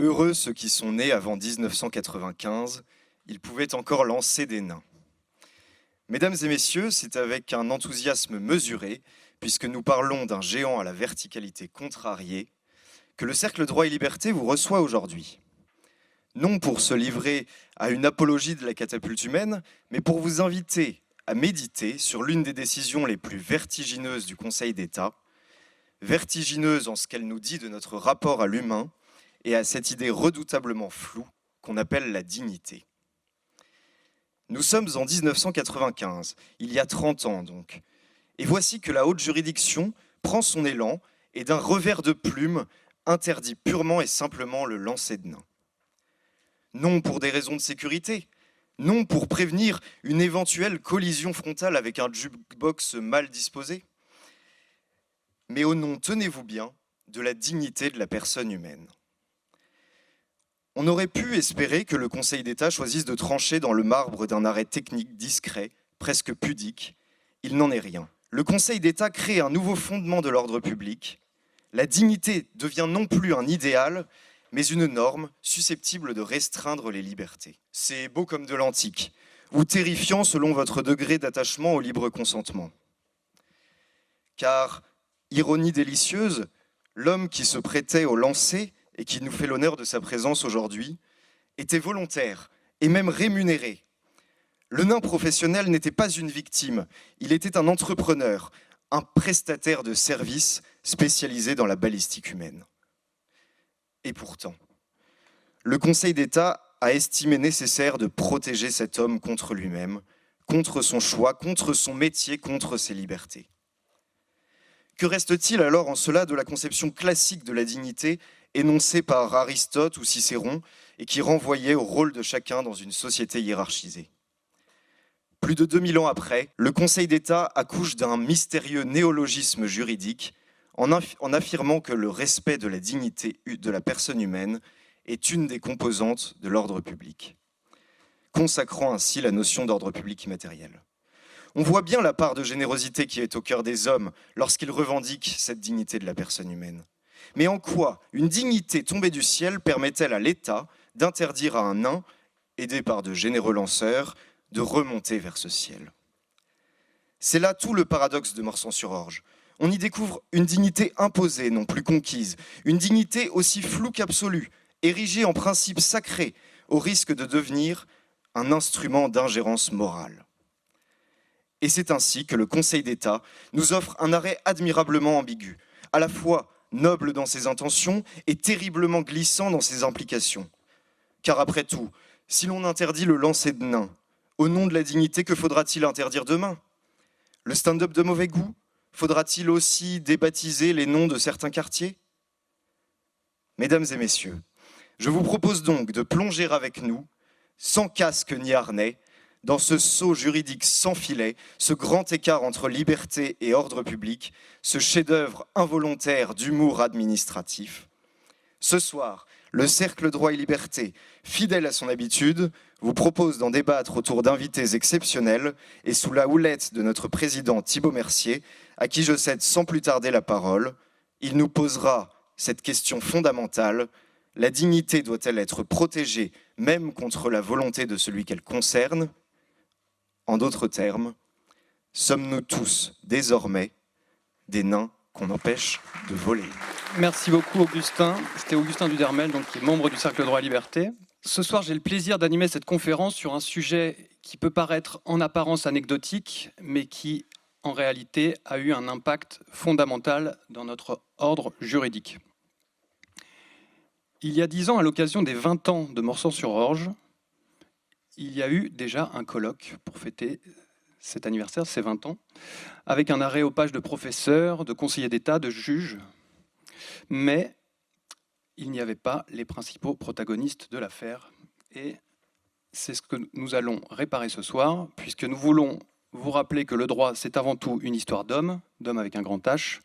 Heureux ceux qui sont nés avant 1995, ils pouvaient encore lancer des nains. Mesdames et messieurs, c'est avec un enthousiasme mesuré, puisque nous parlons d'un géant à la verticalité contrariée, que le Cercle Droit et Liberté vous reçoit aujourd'hui. Non pour se livrer à une apologie de la catapulte humaine, mais pour vous inviter à méditer sur l'une des décisions les plus vertigineuses du Conseil d'État, vertigineuse en ce qu'elle nous dit de notre rapport à l'humain et à cette idée redoutablement floue qu'on appelle la dignité. Nous sommes en 1995, il y a 30 ans donc, et voici que la haute juridiction prend son élan et d'un revers de plume interdit purement et simplement le lancer de nains. Non pour des raisons de sécurité, non pour prévenir une éventuelle collision frontale avec un jukebox mal disposé, mais au nom, tenez-vous bien, de la dignité de la personne humaine. On aurait pu espérer que le Conseil d'État choisisse de trancher dans le marbre d'un arrêt technique discret, presque pudique. Il n'en est rien. Le Conseil d'État crée un nouveau fondement de l'ordre public. La dignité devient non plus un idéal, mais une norme susceptible de restreindre les libertés. C'est beau comme de l'antique, ou terrifiant selon votre degré d'attachement au libre consentement. Car, ironie délicieuse, l'homme qui se prêtait au lancer et qui nous fait l'honneur de sa présence aujourd'hui, était volontaire et même rémunéré. Le nain professionnel n'était pas une victime, il était un entrepreneur, un prestataire de services spécialisé dans la balistique humaine. Et pourtant, le Conseil d'État a estimé nécessaire de protéger cet homme contre lui-même, contre son choix, contre son métier, contre ses libertés. Que reste-t-il alors en cela de la conception classique de la dignité énoncée par Aristote ou Cicéron et qui renvoyait au rôle de chacun dans une société hiérarchisée? Plus de 2000 ans après, le Conseil d'État accouche d'un mystérieux néologisme juridique en affirmant que le respect de la dignité de la personne humaine est une des composantes de l'ordre public, consacrant ainsi la notion d'ordre public immatériel. On voit bien la part de générosité qui est au cœur des hommes lorsqu'ils revendiquent cette dignité de la personne humaine. Mais en quoi une dignité tombée du ciel permet-elle à l'État d'interdire à un nain, aidé par de généreux lanceurs, de remonter vers ce ciel? C'est là tout le paradoxe de Morsan-sur-Orge. On y découvre une dignité imposée, non plus conquise, une dignité aussi floue qu'absolue, érigée en principe sacré, au risque de devenir un instrument d'ingérence morale. Et c'est ainsi que le Conseil d'État nous offre un arrêt admirablement ambigu, à la fois noble dans ses intentions et terriblement glissant dans ses implications. Car après tout, si l'on interdit le lancer de nains, au nom de la dignité, que faudra-t-il interdire demain? Le stand-up de mauvais goût? Faudra-t-il aussi débaptiser les noms de certains quartiers? Mesdames et messieurs, je vous propose donc de plonger avec nous, sans casque ni harnais, dans ce saut juridique sans filet, ce grand écart entre liberté et ordre public, ce chef-d'œuvre involontaire d'humour administratif. Ce soir, le Cercle Droit et Liberté, fidèle à son habitude, vous propose d'en débattre autour d'invités exceptionnels et sous la houlette de notre président Thibaut Mercier, à qui je cède sans plus tarder la parole. Il nous posera cette question fondamentale: la dignité doit-elle être protégée même contre la volonté de celui qu'elle concerne? En d'autres termes, sommes-nous tous désormais des nains qu'on empêche de voler? Merci beaucoup Augustin. C'était Augustin Dudermel, donc, qui est membre du Cercle Droit et Liberté. Ce soir, j'ai le plaisir d'animer cette conférence sur un sujet qui peut paraître en apparence anecdotique, mais qui, en réalité, a eu un impact fondamental dans notre ordre juridique. Il y a 10 ans, à l'occasion des 20 ans de Morsan-sur-Orge, il y a eu déjà un colloque pour fêter cet anniversaire, ces 20 ans, avec un aréopage de professeurs, de conseillers d'État, de juges. Mais il n'y avait pas les principaux protagonistes de l'affaire. Et c'est ce que nous allons réparer ce soir, puisque nous voulons vous rappeler que le droit, c'est avant tout une histoire d'hommes, d'hommes avec un grand H.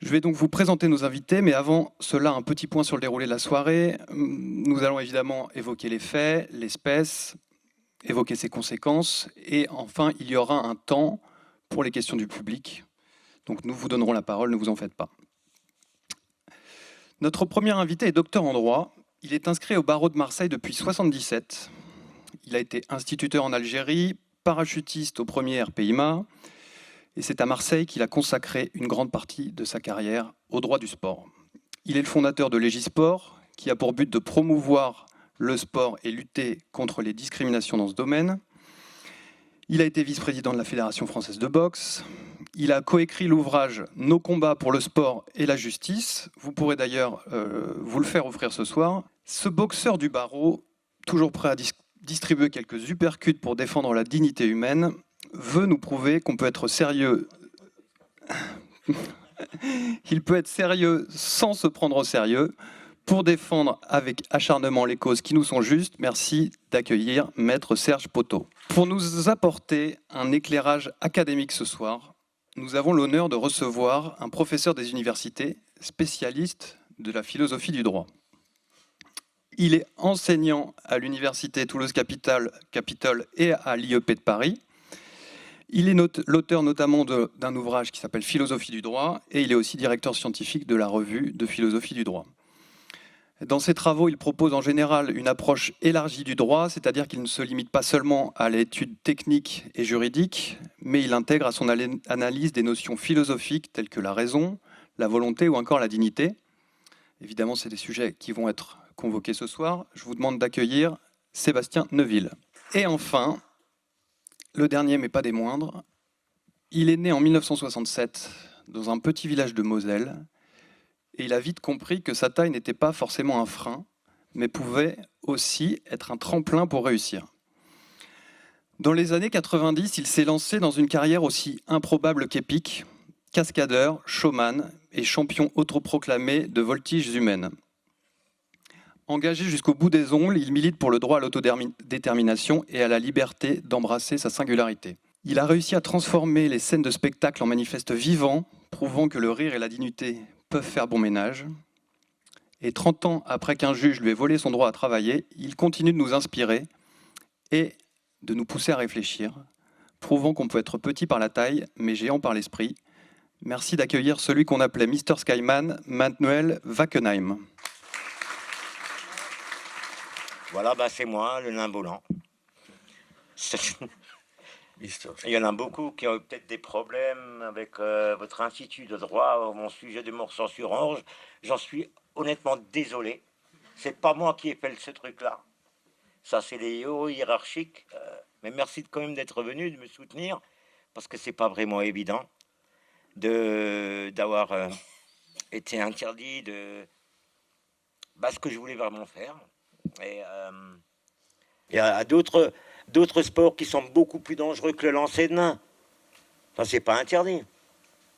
Je vais donc vous présenter nos invités, mais avant cela, un petit point sur le déroulé de la soirée. Nous allons évidemment évoquer les faits, l'espèce, évoquer ses conséquences, et enfin, il y aura un temps pour les questions du public. Donc nous vous donnerons la parole, ne vous en faites pas. Notre premier invité est docteur en droit. Il est inscrit au barreau de Marseille depuis 1977. Il a été instituteur en Algérie, parachutiste au premier RPIMA, et c'est à Marseille qu'il a consacré une grande partie de sa carrière au droit du sport. Il est le fondateur de Légisport, qui a pour but de promouvoir le sport et lutter contre les discriminations dans ce domaine. Il a été vice-président de la Fédération française de boxe. Il a coécrit l'ouvrage « Nos combats pour le sport et la justice ». Vous pourrez d'ailleurs vous le faire offrir ce soir. Ce boxeur du barreau, toujours prêt à distribuer quelques uppercuts pour défendre la dignité humaine, veut nous prouver qu'on peut être sérieux. Il peut être sérieux sans se prendre au sérieux pour défendre avec acharnement les causes qui nous sont justes. Merci d'accueillir Maître Serge Poteau. Pour nous apporter un éclairage académique ce soir, nous avons l'honneur de recevoir un professeur des universités, spécialiste de la philosophie du droit. Il est enseignant à l'université Toulouse-Capitole et à l'IEP de Paris. Il est l'auteur notamment d'un ouvrage qui s'appelle Philosophie du droit et il est aussi directeur scientifique de la revue de philosophie du droit. Dans ses travaux, il propose en général une approche élargie du droit, c'est-à-dire qu'il ne se limite pas seulement à l'étude technique et juridique, mais il intègre à son analyse des notions philosophiques telles que la raison, la volonté ou encore la dignité. Évidemment, c'est des sujets qui vont être convoqués ce soir. Je vous demande d'accueillir Sébastien Neuville. Et enfin, le dernier mais pas des moindres, il est né en 1967 dans un petit village de Moselle et il a vite compris que sa taille n'était pas forcément un frein, mais pouvait aussi être un tremplin pour réussir. Dans les années 90, il s'est lancé dans une carrière aussi improbable qu'épique, cascadeur, showman et champion autoproclamé de voltiges humaines. Engagé jusqu'au bout des ongles, il milite pour le droit à l'autodétermination et à la liberté d'embrasser sa singularité. Il a réussi à transformer les scènes de spectacle en manifestes vivants, prouvant que le rire et la dignité peuvent faire bon ménage. Et 30 ans après qu'un juge lui ait volé son droit à travailler, il continue de nous inspirer et de nous pousser à réfléchir, prouvant qu'on peut être petit par la taille, mais géant par l'esprit. Merci d'accueillir celui qu'on appelait Mr. Skyman, Manuel Wackenheim. Voilà, c'est moi, le nain volant. Il y en a beaucoup qui ont peut-être des problèmes avec votre institut de droit, mon sujet de Morsan-sur-Orge. J'en suis honnêtement désolé. C'est pas moi qui ai fait ce truc-là. Ça, c'est les héros hiérarchiques. Mais merci quand même d'être venu, de me soutenir, parce que c'est pas vraiment évident d'avoir été interdit de ce que je voulais vraiment faire. Et il y a d'autres sports qui sont beaucoup plus dangereux que le lancer de nain. Ça, c'est pas interdit.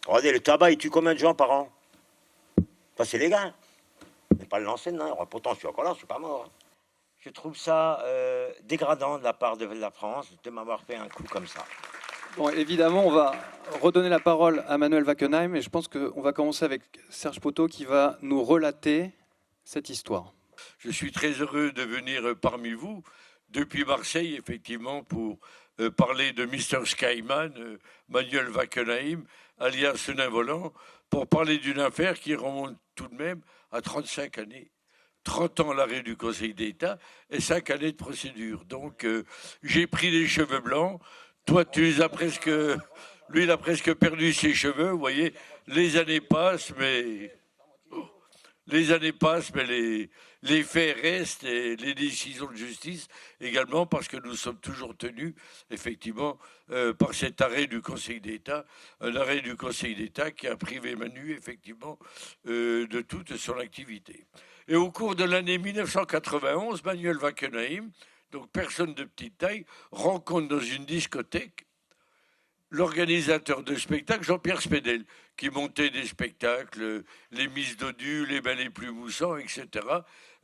Regardez, le tabac, il tue combien de gens par an? Ça, c'est légal. Mais pas le lancer de nain. Pourtant, je suis encore là, je suis pas mort. Je trouve ça dégradant de la part de la France de m'avoir fait un coup comme ça. Bon, évidemment, on va redonner la parole à Manuel Wackenheim et je pense qu'on va commencer avec Serge Poteau qui va nous relater cette histoire. Je suis très heureux de venir parmi vous depuis Marseille, effectivement, pour parler de Mr. Skyman, Manuel Wackenheim, alias Nain Volant, pour parler d'une affaire qui remonte tout de même à 35 années. 30 ans l'arrêt du Conseil d'État et 5 années de procédure. Donc, j'ai pris les cheveux blancs. Toi, tu les as presque... Lui, il a presque perdu ses cheveux. Vous voyez, les années passent, mais... les faits restent et les décisions de justice également, parce que nous sommes toujours tenus, effectivement, par cet arrêt du Conseil d'État, un arrêt du Conseil d'État qui a privé Manu, effectivement, de toute son activité. Et au cours de l'année 1991, Manuel Wackenheim, donc personne de petite taille, rencontre dans une discothèque l'organisateur de spectacles, Jean-Pierre Spédel, qui montait des spectacles, les Miss Dodu, les Bains les plus moussants, etc.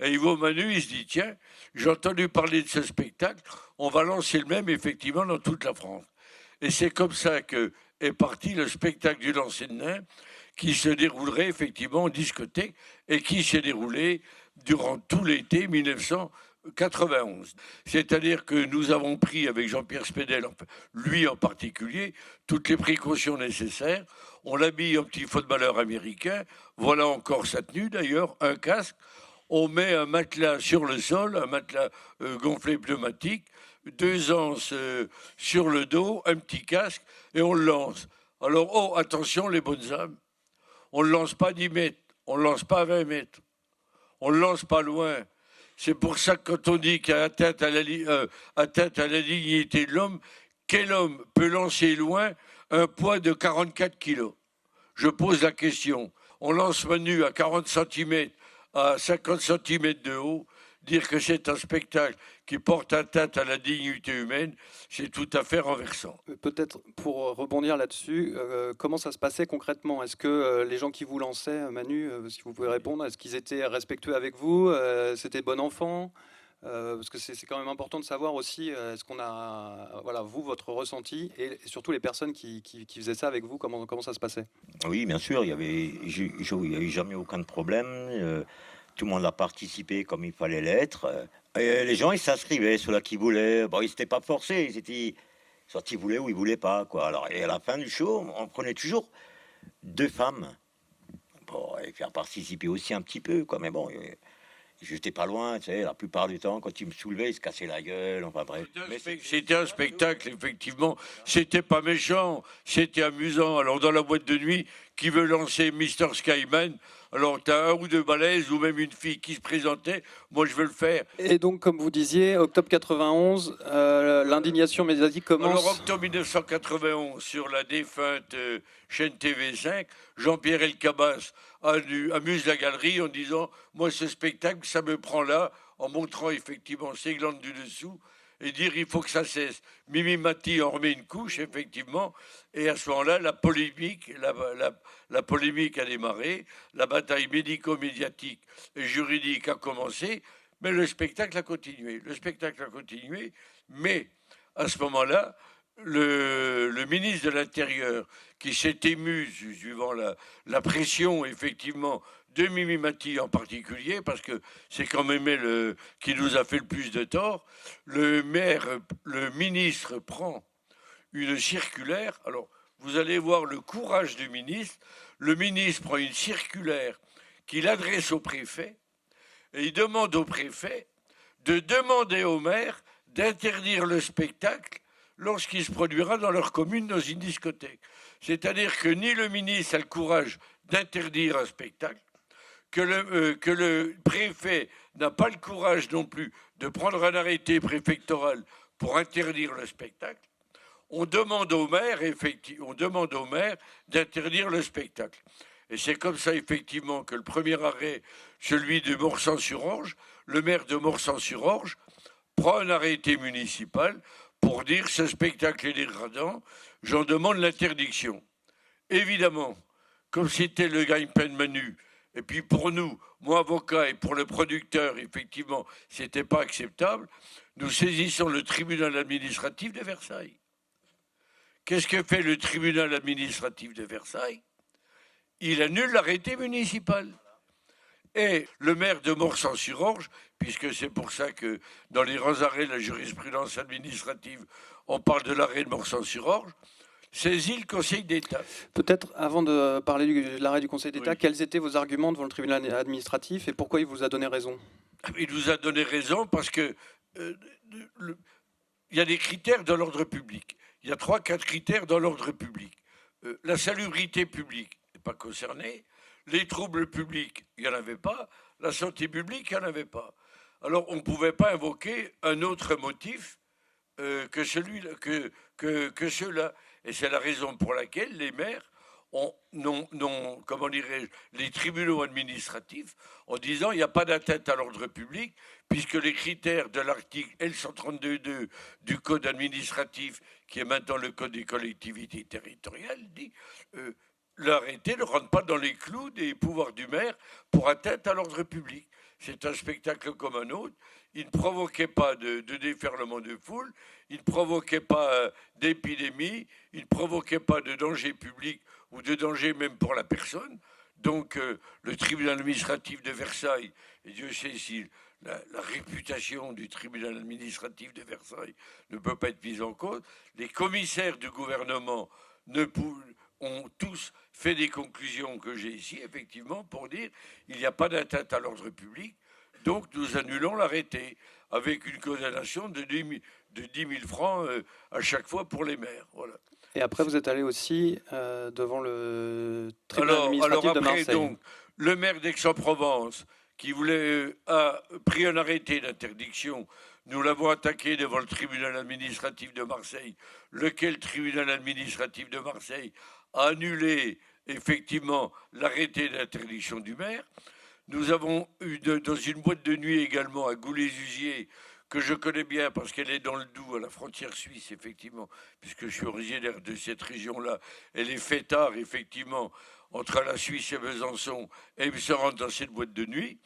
Et il va au Manu, il se dit, tiens, j'ai entendu parler de ce spectacle, on va lancer le même, effectivement, dans toute la France. Et c'est comme ça que est parti le spectacle du lancer de nain, qui se déroulerait, effectivement, en discothèque, et qui s'est déroulé durant tout l'été 1991. C'est-à-dire que nous avons pris avec Jean-Pierre Spédel, lui en particulier, toutes les précautions nécessaires. on l'habille en petit footballeur américain, voilà encore sa tenue d'ailleurs, un casque, on met un matelas sur le sol, un matelas gonflé pneumatique, 2 anses sur le dos, un petit casque, et on le lance. Alors, oh, attention les bonnes âmes, on ne le lance pas 10 mètres, on ne le lance pas 20 mètres, on ne le lance pas loin. C'est pour ça que quand on dit qu'il y a atteinte à la dignité de l'homme, quel homme peut lancer loin un poids de 44 kilos? Je pose la question. On lance Manu à 40 cm, à 50 cm de haut. Dire que c'est un spectacle qui porte atteinte à la dignité humaine, c'est tout à fait renversant. Peut-être pour rebondir là-dessus, comment ça se passait concrètement? Est-ce que les gens qui vous lançaient, Manu, si vous pouvez répondre, est-ce qu'ils étaient respectueux avec vous? C'était bon enfant? Parce que c'est quand même important de savoir aussi, est-ce qu'on a, voilà, vous, votre ressenti, et surtout les personnes qui faisaient ça avec vous, comment ça se passait? Oui, bien sûr, il y avait jamais aucun problème. Tout le monde a participé comme il fallait l'être. Et les gens, ils s'inscrivaient, ceux-là qui voulaient. Bon, ils n'étaient pas forcés, soit ils voulaient ou ils voulaient pas, quoi. Alors, et à la fin du show, on prenait toujours 2 femmes pour les faire participer aussi un petit peu, quoi. Mais bon, j'étais pas loin, tu sais, la plupart du temps, quand ils me soulevaient, ils se cassaient la gueule, enfin bref. C'était un spectacle, effectivement. C'était pas méchant, c'était amusant. Alors, dans la boîte de nuit, qui veut lancer Mr. Skyman, alors tu as un ou deux balaises ou même une fille qui se présentait, moi je veux le faire. Et donc, comme vous disiez, octobre 91, l'indignation médiatique commence. Alors, octobre 1991, sur la défunte chaîne TV5, Jean-Pierre Elkabbas amuse la galerie en disant « Moi, ce spectacle, ça me prend là », en montrant effectivement ses glandes du dessous, et dire « Il faut que ça cesse ». Mimi Mati en remet une couche, effectivement, et à ce moment-là, la polémique a démarré, la bataille médico-médiatique et juridique a commencé, mais le spectacle a continué. Mais à ce moment-là, le ministre de l'Intérieur, qui s'est ému, suivant la pression, effectivement, de Mimi Mati en particulier, parce que c'est quand même elle qui nous a fait le plus de tort, le ministre prend une circulaire. Alors, vous allez voir le courage du ministre. Le ministre prend une circulaire qu'il adresse au préfet, et il demande au préfet de demander au maire d'interdire le spectacle lorsqu'il se produira dans leur commune dans une discothèque. C'est-à-dire que ni le ministre a le courage d'interdire un spectacle, que le préfet n'a pas le courage non plus de prendre un arrêté préfectoral pour interdire le spectacle. On demande au maire d'interdire le spectacle. Et c'est comme ça, effectivement, que le premier arrêt, celui de Morsan-sur-Orge, le maire de Morsan-sur-Orge prend un arrêté municipal pour dire ce spectacle est dégradant, j'en demande l'interdiction. Évidemment, comme c'était le gagne-pain de Manu, et puis pour nous, moi avocat, et pour le producteur, effectivement, c'était pas acceptable, nous saisissons le tribunal administratif de Versailles. Qu'est-ce que fait le tribunal administratif de Versailles? Il annule l'arrêté municipal. Et le maire de Morsan-sur-Orge, puisque c'est pour ça que dans les grands arrêts de la jurisprudence administrative, on parle de l'arrêt de Morsan-sur-Orge, saisit le Conseil d'État. Peut-être, avant de parler de l'arrêt du Conseil d'État, Oui. Quels étaient vos arguments devant le tribunal administratif et pourquoi il vous a donné raison? Il nous a donné raison parce que il y a des critères dans l'ordre public. Il y a 3-4 critères dans l'ordre public. La salubrité publique n'est pas concernée. Les troubles publics, il n'y en avait pas. La santé publique, il n'y en avait pas. Alors, on ne pouvait pas invoquer un autre motif que ceux-là. Et c'est la raison pour laquelle les maires comment dirais-je, les tribunaux administratifs, en disant il n'y a pas d'atteinte à l'ordre public, puisque les critères de l'article L132.2 du Code administratif, qui est maintenant le Code des collectivités territoriales, dit l'arrêté ne rentre pas dans les clous des pouvoirs du maire pour atteinte à l'ordre public. C'est un spectacle comme un autre. Il ne provoquait pas de déferlement de foule, il ne provoquait pas d'épidémie, il ne provoquait pas de danger public ou de danger même pour la personne. Donc le tribunal administratif de Versailles, et Dieu sait si la réputation du tribunal administratif de Versailles ne peut pas être mise en cause, les commissaires du gouvernement ont tous fait des conclusions que j'ai ici, effectivement, pour dire il n'y a pas d'atteinte à l'ordre public, donc nous annulons l'arrêté, avec une condamnation de 10 000 francs à chaque fois pour les maires. Voilà. Et après, vous êtes allé aussi devant le tribunal administratif de après, Marseille. Donc, le maire d'Aix-en-Provence, qui a pris un arrêté d'interdiction, nous l'avons attaqué devant le tribunal administratif de Marseille, lequel tribunal administratif de Marseille a annulé effectivement l'arrêté d'interdiction du maire. Nous avons eu dans une boîte de nuit également à Goulet-Usier, que je connais bien parce qu'elle est dans le Doubs, à la frontière suisse, effectivement, puisque je suis originaire de cette région-là. Elle est fêtard, effectivement, entre la Suisse et Besançon, et il se rend dans cette boîte de nuit.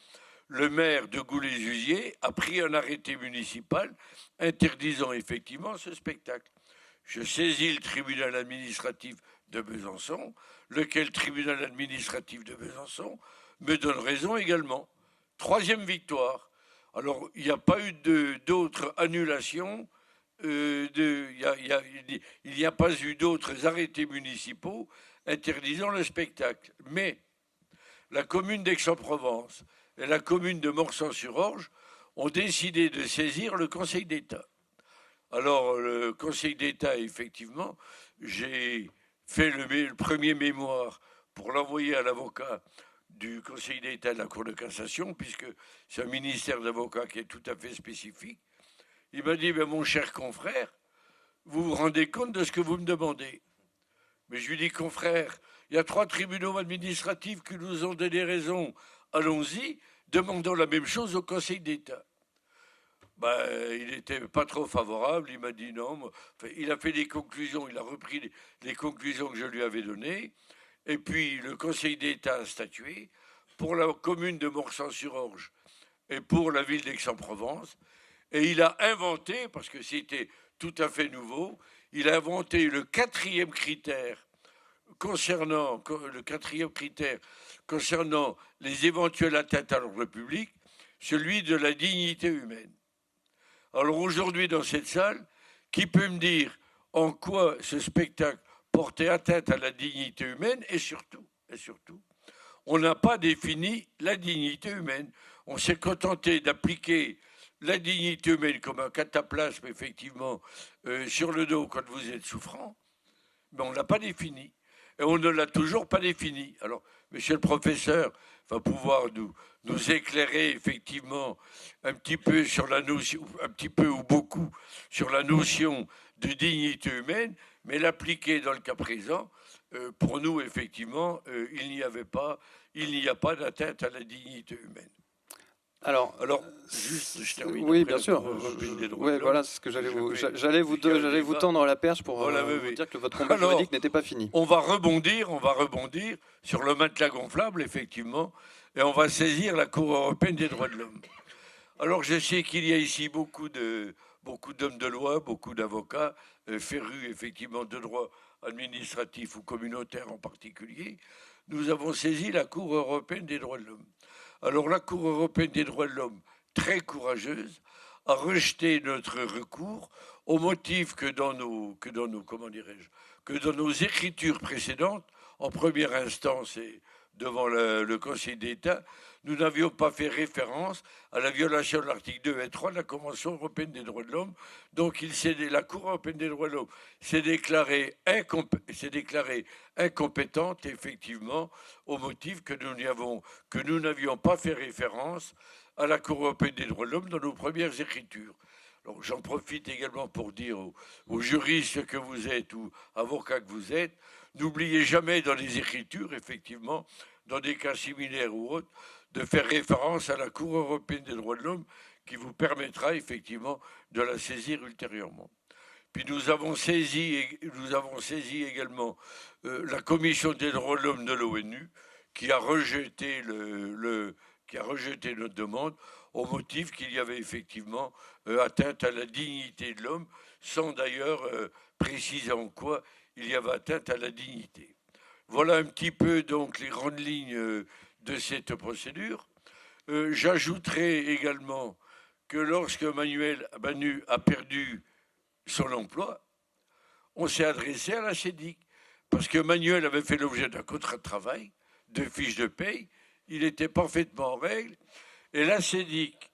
Le maire de Goulet-Usier a pris un arrêté municipal interdisant effectivement ce spectacle. Je saisis le tribunal administratif de Besançon, lequel tribunal administratif de Besançon me donne raison également. Troisième victoire. Alors, il n'y a pas eu d'autres annulations, il n'y a pas eu d'autres arrêtés municipaux interdisant le spectacle. Mais la commune d'Aix-en-Provence et la commune de Morsang-sur-Orge ont décidé de saisir le Conseil d'État. Alors, le Conseil d'État, effectivement, j'ai fait le premier mémoire pour l'envoyer à l'avocat du Conseil d'État de la Cour de cassation, puisque c'est un ministère d'avocats qui est tout à fait spécifique. Il m'a dit, mon cher confrère, vous vous rendez compte de ce que vous me demandez? Mais je lui dis, confrère, il y a 3 tribunaux administratifs qui nous ont donné raison. Allons-y, demandons la même chose au Conseil d'État. Il n'était pas trop favorable, il m'a dit non. Il a fait des conclusions, il a repris les conclusions que je lui avais données. Et puis le Conseil d'État a statué pour la commune de Morsang-sur-Orge et pour la ville d'Aix-en-Provence. Et il a inventé, parce que c'était tout à fait nouveau, il a inventé le 4e critère concernant les éventuelles atteintes à l'ordre public, celui de la dignité humaine. Alors aujourd'hui, dans cette salle, qui peut me dire en quoi ce spectacle portait atteinte à la dignité humaine et surtout, on n'a pas défini la dignité humaine. On s'est contenté d'appliquer la dignité humaine comme un cataplasme, effectivement, sur le dos quand vous êtes souffrant, mais on ne l'a pas défini. Et on ne l'a toujours pas défini. Alors, monsieur le professeur va pouvoir nous éclairer effectivement un petit peu sur la notion, un petit peu ou beaucoup sur la notion de dignité humaine, mais l'appliquer dans le cas présent, pour nous, effectivement, il n'y a pas d'atteinte à la dignité humaine. Alors, juste, je termine. Oui, bien sûr. Oui, voilà, c'est ce que j'allais vous tendre la perche pour vous dire que votre combat juridique n'était pas fini. On va rebondir sur le matelas gonflable, effectivement, et on va saisir la Cour européenne des droits de l'homme. Alors, je sais qu'il y a ici beaucoup d'hommes de loi, beaucoup d'avocats, férus, effectivement, de droit administratif ou communautaire en particulier. Nous avons saisi la Cour européenne des droits de l'homme. Alors la Cour européenne des droits de l'homme, très courageuse, a rejeté notre recours au motif que dans nos écritures précédentes, en première instance et devant le Conseil d'État, nous n'avions pas fait référence à la violation de l'article 2 et 3 de la Convention européenne des droits de l'homme. Donc la Cour européenne des droits de l'homme s'est déclarée incompétente, effectivement, au motif que nous n'avions pas fait référence à la Cour européenne des droits de l'homme dans nos premières écritures. Alors, j'en profite également pour dire aux juristes que vous êtes ou avocats que vous êtes, n'oubliez jamais dans les écritures, effectivement, dans des cas similaires ou autres, de faire référence à la Cour européenne des droits de l'homme qui vous permettra effectivement de la saisir ultérieurement. Puis nous avons saisi également la Commission des droits de l'homme de l'ONU qui a rejeté notre demande au motif qu'il y avait effectivement atteinte à la dignité de l'homme, sans d'ailleurs préciser en quoi il y avait atteinte à la dignité. Voilà un petit peu donc les grandes lignes de cette procédure. J'ajouterai également que lorsque Manu a perdu son emploi, on s'est adressé à la CEDIC parce que Manuel avait fait l'objet d'un contrat de travail, de fiches de paye, il était parfaitement en règle, et la syndic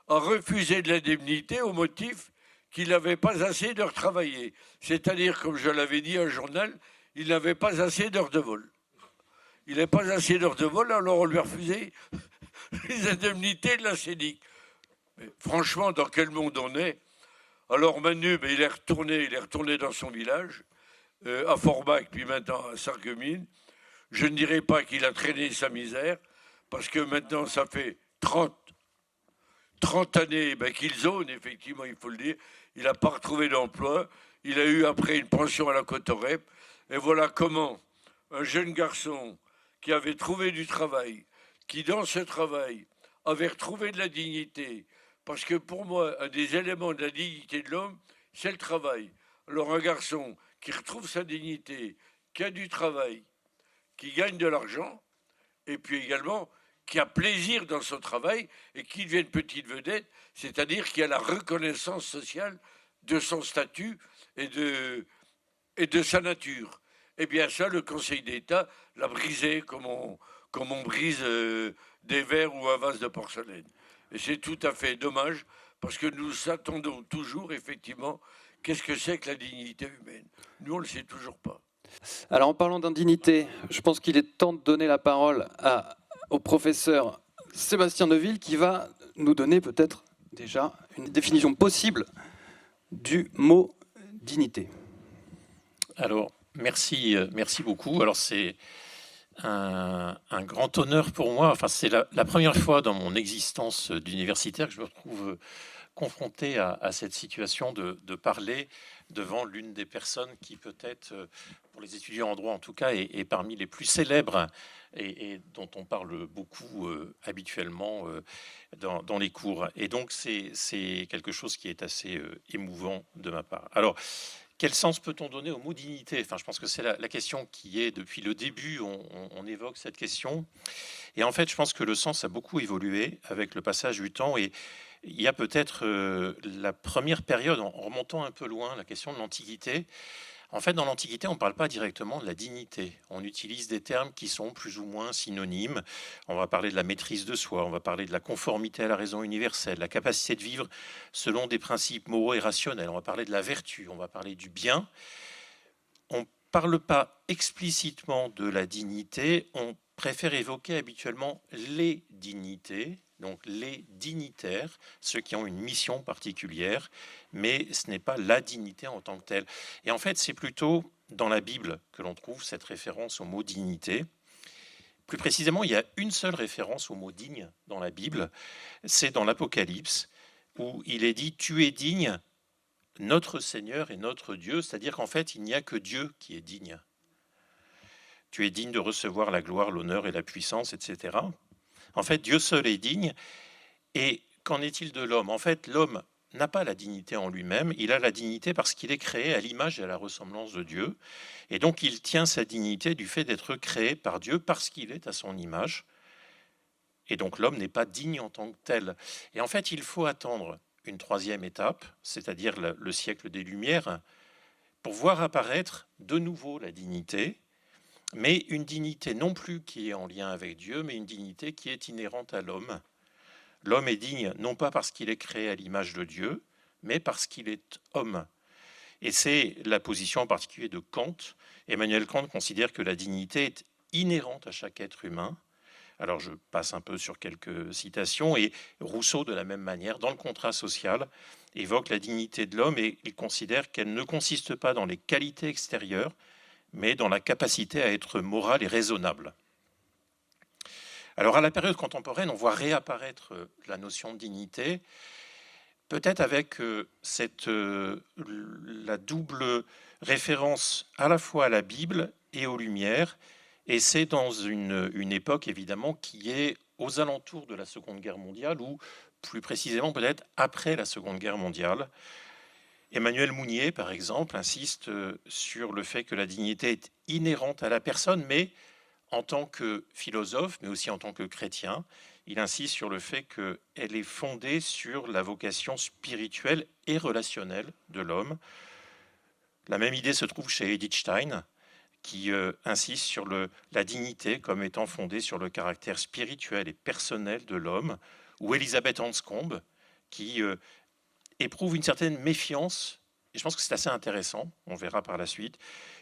a refusé de l'indemnité au motif qu'il n'avait pas assez d'heures travaillées. C'est-à-dire, comme je l'avais dit à un journal, il n'avait pas assez d'heures de vol. Il n'avait pas assez d'heures de vol, alors on lui a refusé les indemnités de la syndic. Mais franchement, dans quel monde on est? Alors Manu, il est retourné dans son village, à Forbach, puis maintenant à Sarreguemines. Je ne dirais pas qu'il a traîné sa misère, parce que maintenant, ça fait 30 années qu'il zone, effectivement, il faut le dire. Il n'a pas retrouvé d'emploi. Il a eu après une pension à la Cotorep. Et voilà comment un jeune garçon qui avait trouvé du travail, qui dans ce travail avait retrouvé de la dignité, parce que pour moi, un des éléments de la dignité de l'homme, c'est le travail. Alors un garçon qui retrouve sa dignité, qui a du travail, qui gagne de l'argent, et puis également qui a plaisir dans son travail et qui devient une petite vedette, c'est-à-dire qui a la reconnaissance sociale de son statut et de sa nature. Eh bien ça, le Conseil d'État l'a brisé comme on brise des verres ou un vase de porcelaine. Et c'est tout à fait dommage, parce que nous attendons toujours, effectivement, qu'est-ce que c'est que la dignité humaine. Nous, on ne le sait toujours pas. Alors en parlant d'indignité, je pense qu'il est temps de donner la parole au professeur Sébastien Neuville, qui va nous donner peut-être déjà une définition possible du mot dignité. Alors, merci beaucoup. Alors, c'est un grand honneur pour moi. Enfin, c'est la première fois dans mon existence d'universitaire que je me retrouve confronté à cette situation de parler devant l'une des personnes qui peut-être, pour les étudiants en droit en tout cas, est parmi les plus célèbres et dont on parle beaucoup habituellement dans les cours. Et donc, c'est quelque chose qui est assez émouvant de ma part. Alors, quel sens peut-on donner au mot dignité? Enfin, je pense que c'est la question qui est, depuis le début, on évoque cette question. Et en fait, je pense que le sens a beaucoup évolué avec le passage du temps. Et il y a peut-être la première période, en remontant un peu loin, la question de l'Antiquité. En fait, dans l'Antiquité, on ne parle pas directement de la dignité. On utilise des termes qui sont plus ou moins synonymes. On va parler de la maîtrise de soi, on va parler de la conformité à la raison universelle, la capacité de vivre selon des principes moraux et rationnels. On va parler de la vertu, on va parler du bien. On ne parle pas explicitement de la dignité, on préfère évoquer habituellement les dignités, donc les dignitaires, ceux qui ont une mission particulière, mais ce n'est pas la dignité en tant que telle. Et en fait, c'est plutôt dans la Bible que l'on trouve cette référence au mot dignité. Plus précisément, il y a une seule référence au mot digne dans la Bible, c'est dans l'Apocalypse, où il est dit « Tu es digne, notre Seigneur et notre Dieu », c'est-à-dire qu'en fait, il n'y a que Dieu qui est digne. Tu es digne de recevoir la gloire, l'honneur et la puissance, etc. En fait, Dieu seul est digne. Et qu'en est-il de l'homme? En fait, l'homme n'a pas la dignité en lui-même. Il a la dignité parce qu'il est créé à l'image et à la ressemblance de Dieu. Et donc, il tient sa dignité du fait d'être créé par Dieu parce qu'il est à son image. Et donc, l'homme n'est pas digne en tant que tel. Et en fait, il faut attendre une troisième étape, c'est-à-dire le siècle des Lumières, pour voir apparaître de nouveau la dignité, mais une dignité non plus qui est en lien avec Dieu, mais une dignité qui est inhérente à l'homme. L'homme est digne non pas parce qu'il est créé à l'image de Dieu, mais parce qu'il est homme. Et c'est la position en particulier de Kant. Emmanuel Kant considère que la dignité est inhérente à chaque être humain. Alors je passe un peu sur quelques citations, et Rousseau, de la même manière, dans le contrat social, évoque la dignité de l'homme et il considère qu'elle ne consiste pas dans les qualités extérieures, mais dans la capacité à être moral et raisonnable. Alors à la période contemporaine, on voit réapparaître la notion de dignité, peut-être avec la double référence à la fois à la Bible et aux Lumières, et c'est dans une époque évidemment qui est aux alentours de la Seconde Guerre mondiale, ou plus précisément peut-être après la Seconde Guerre mondiale. Emmanuel Mounier, par exemple, insiste sur le fait que la dignité est inhérente à la personne, mais en tant que philosophe, mais aussi en tant que chrétien, il insiste sur le fait qu'elle est fondée sur la vocation spirituelle et relationnelle de l'homme. La même idée se trouve chez Edith Stein, qui insiste sur la dignité comme étant fondée sur le caractère spirituel et personnel de l'homme, ou Elisabeth Anscombe, qui éprouve une certaine méfiance, et je pense que c'est assez intéressant, on verra par la suite,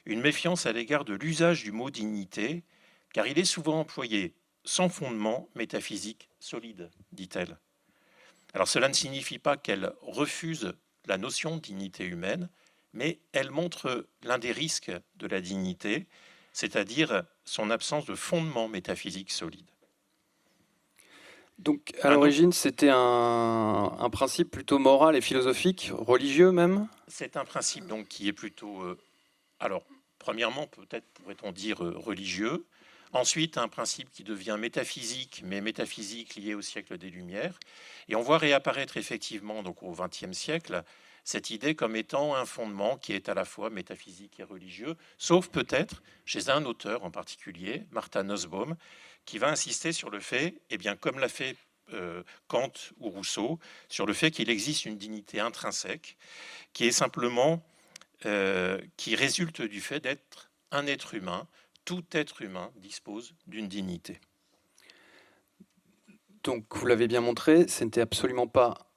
une méfiance à l'égard de l'usage du mot dignité, car il est souvent employé sans fondement métaphysique solide, dit-elle. Alors cela ne signifie pas qu'elle refuse la notion de dignité humaine, mais elle montre l'un des risques de la dignité, c'est-à-dire son absence de fondement métaphysique solide. Donc, à l'origine, c'était un principe plutôt moral et philosophique, religieux même. C'est un principe donc qui est plutôt, alors, premièrement, peut-être pourrait-on dire religieux. Ensuite, un principe qui devient métaphysique, mais métaphysique lié au siècle des Lumières. Et on voit réapparaître effectivement, donc au XXe siècle, cette idée comme étant un fondement qui est à la fois métaphysique et religieux, sauf peut-être chez un auteur en particulier, Martha Nussbaum, qui va insister sur le fait, eh bien, comme l'a fait Kant ou Rousseau, sur le fait qu'il existe une dignité intrinsèque, qui est simplement, qui résulte du fait d'être un être humain. Tout être humain dispose d'une dignité. Donc, vous l'avez bien montré, ce n'était absolument pas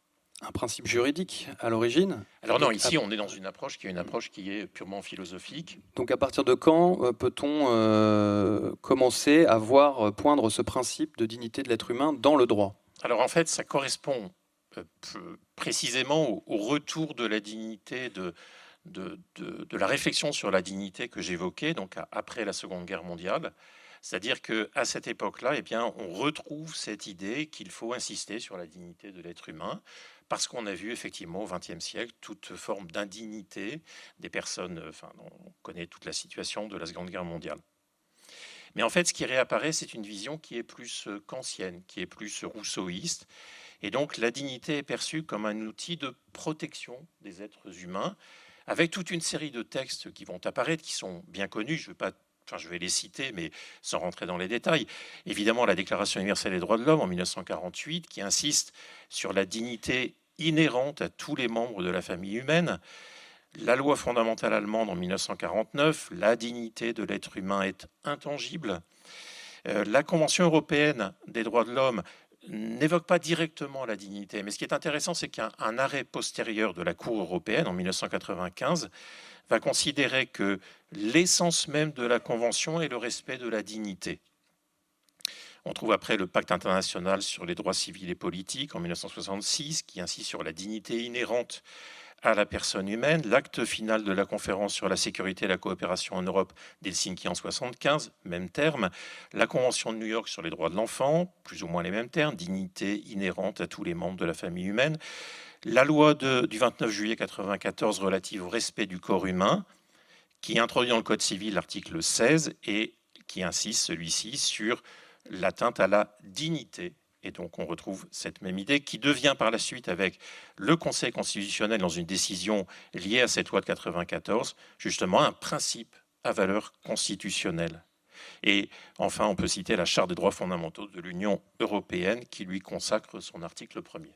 un principe juridique à l'origine. Alors non, ici on est dans une approche qui est purement philosophique. Donc à partir de quand peut-on commencer à voir poindre ce principe de dignité de l'être humain dans le droit? Alors en fait, ça correspond précisément au retour de la dignité, de la réflexion sur la dignité que j'évoquais, donc après la Seconde Guerre mondiale. C'est-à-dire qu'à cette époque-là, eh bien, on retrouve cette idée qu'il faut insister sur la dignité de l'être humain, parce qu'on a vu effectivement au XXe siècle toute forme d'indignité des personnes, enfin, on connaît toute la situation de la Seconde Guerre mondiale. Mais en fait, ce qui réapparaît, c'est une vision qui est plus kantienne, qui est plus rousseauiste, et donc la dignité est perçue comme un outil de protection des êtres humains, avec toute une série de textes qui vont apparaître, qui sont bien connus, je vais les citer, mais sans rentrer dans les détails. Évidemment, la Déclaration universelle des droits de l'homme en 1948, qui insiste sur la dignité inhérente à tous les membres de la famille humaine. La loi fondamentale allemande en 1949, la dignité de l'être humain est intangible. La Convention européenne des droits de l'homme n'évoque pas directement la dignité, mais ce qui est intéressant, c'est qu'un arrêt postérieur de la Cour européenne en 1995 va considérer que l'essence même de la Convention est le respect de la dignité. On trouve après le Pacte international sur les droits civils et politiques en 1966, qui insiste sur la dignité inhérente à la personne humaine, l'acte final de la conférence sur la sécurité et la coopération en Europe d'Helsinki en 1975, même terme, la Convention de New York sur les droits de l'enfant, plus ou moins les mêmes termes, dignité inhérente à tous les membres de la famille humaine, la loi du 29 juillet 1994 relative au respect du corps humain, qui introduit dans le Code civil l'article 16 et qui insiste, celui-ci, sur l'atteinte à la dignité. Et donc on retrouve cette même idée qui devient par la suite, avec le Conseil constitutionnel dans une décision liée à cette loi de 1994, justement un principe à valeur constitutionnelle. Et enfin, on peut citer la Charte des droits fondamentaux de l'Union européenne qui lui consacre son article 1er.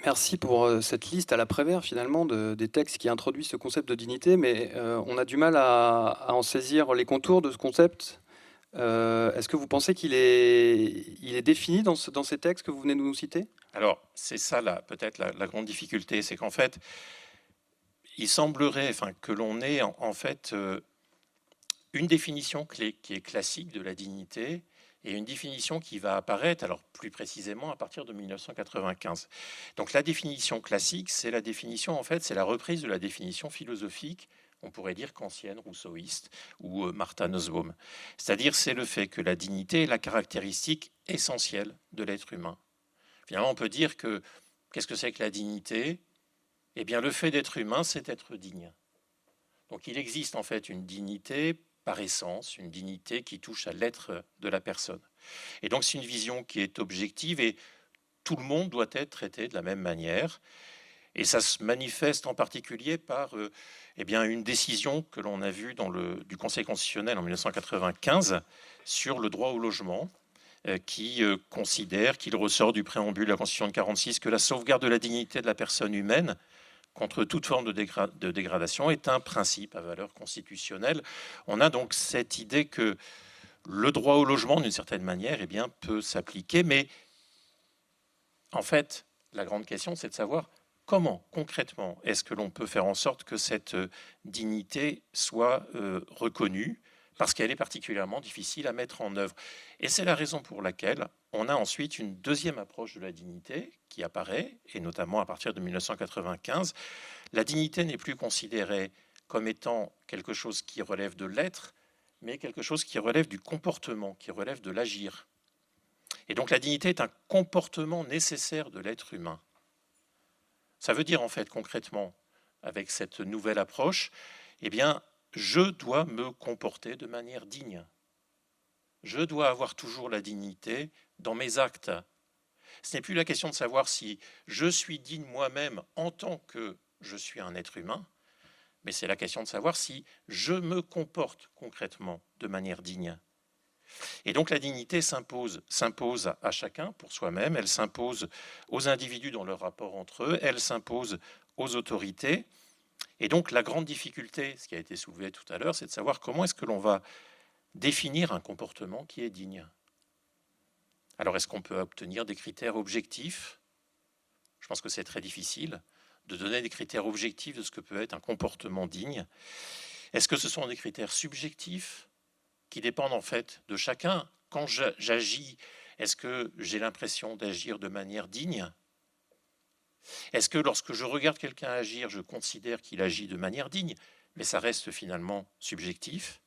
Merci pour cette liste à la Prévert, finalement, des textes qui introduisent ce concept de dignité, mais on a du mal à en saisir les contours de ce concept. Est-ce que vous pensez qu'il est défini dans ces textes que vous venez de nous citer? Alors, c'est ça peut-être la grande difficulté, c'est qu'en fait, il semblerait que l'on ait en fait une définition qui est classique de la dignité et une définition qui va apparaître, alors plus précisément à partir de 1995. Donc la définition classique, c'est la définition, en fait, c'est la reprise de la définition philosophique, on pourrait dire kantienne, rousseauiste ou Martha Nussbaum. C'est-à-dire, c'est le fait que la dignité est la caractéristique essentielle de l'être humain. Finalement, on peut dire que, qu'est-ce que c'est que la dignité? Eh bien, le fait d'être humain, c'est être digne. Donc il existe en fait une dignité par essence, une dignité qui touche à l'être de la personne. Et donc c'est une vision qui est objective et tout le monde doit être traité de la même manière. Et ça se manifeste en particulier par une décision que l'on a vue du Conseil constitutionnel en 1995 sur le droit au logement, qui considère qu'il ressort du préambule de la Constitution de 1946 que la sauvegarde de la dignité de la personne humaine contre toute forme de dégradation est un principe à valeur constitutionnelle. On a donc cette idée que le droit au logement, d'une certaine manière, eh bien, peut s'appliquer, mais en fait, la grande question, c'est de savoir comment, concrètement, est-ce que l'on peut faire en sorte que cette dignité soit reconnue, parce qu'elle est particulièrement difficile à mettre en œuvre. Et c'est la raison pour laquelle on a ensuite une deuxième approche de la dignité qui apparaît, et notamment à partir de 1995. La dignité n'est plus considérée comme étant quelque chose qui relève de l'être, mais quelque chose qui relève du comportement, qui relève de l'agir. Et donc la dignité est un comportement nécessaire de l'être humain. Ça veut dire en fait concrètement, avec cette nouvelle approche, eh bien, je dois me comporter de manière digne. Je dois avoir toujours la dignité dans mes actes. Ce n'est plus la question de savoir si je suis digne moi-même en tant que je suis un être humain, mais c'est la question de savoir si je me comporte concrètement de manière digne. Et donc la dignité s'impose à chacun pour soi-même, elle s'impose aux individus dans leur rapport entre eux, elle s'impose aux autorités. Et donc la grande difficulté, ce qui a été soulevé tout à l'heure, c'est de savoir comment est-ce que l'on va définir un comportement qui est digne. Alors est-ce qu'on peut obtenir des critères objectifs ? Je pense que c'est très difficile de donner des critères objectifs de ce que peut être un comportement digne. Est-ce que ce sont des critères subjectifs qui dépendent en fait de chacun ? Quand j'agis, est-ce que j'ai l'impression d'agir de manière digne ? Est-ce que lorsque je regarde quelqu'un agir, je considère qu'il agit de manière digne, mais ça reste finalement subjectif ?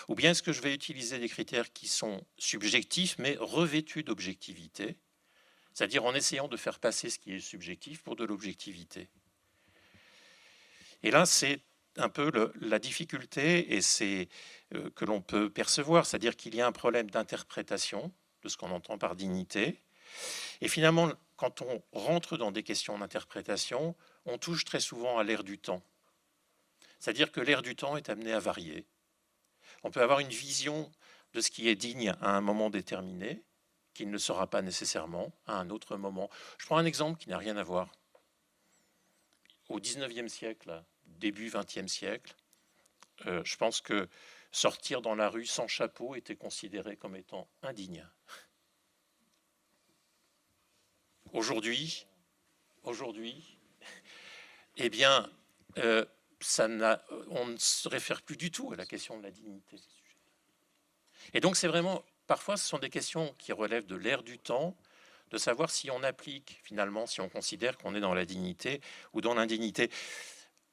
Ou bien est-ce que je vais utiliser des critères qui sont subjectifs, mais revêtus d'objectivité, c'est-à-dire en essayant de faire passer ce qui est subjectif pour de l'objectivité ? Et là, c'est un peu la difficulté, et c'est que l'on peut percevoir, c'est-à-dire qu'il y a un problème d'interprétation de ce qu'on entend par dignité. Et finalement, quand on rentre dans des questions d'interprétation, on touche très souvent à l'ère du temps. C'est-à-dire que l'ère du temps est amenée à varier. On peut avoir une vision de ce qui est digne à un moment déterminé, qui ne le sera pas nécessairement à un autre moment. Je prends un exemple qui n'a rien à voir. Au XIXe siècle, début XXe siècle, je pense que sortir dans la rue sans chapeau était considéré comme étant indigne. Aujourd'hui, eh bien, on ne se réfère plus du tout à la question de la dignité. Et donc, c'est vraiment, parfois, ce sont des questions qui relèvent de l'ère du temps, de savoir si on applique, finalement, si on considère qu'on est dans la dignité ou dans l'indignité.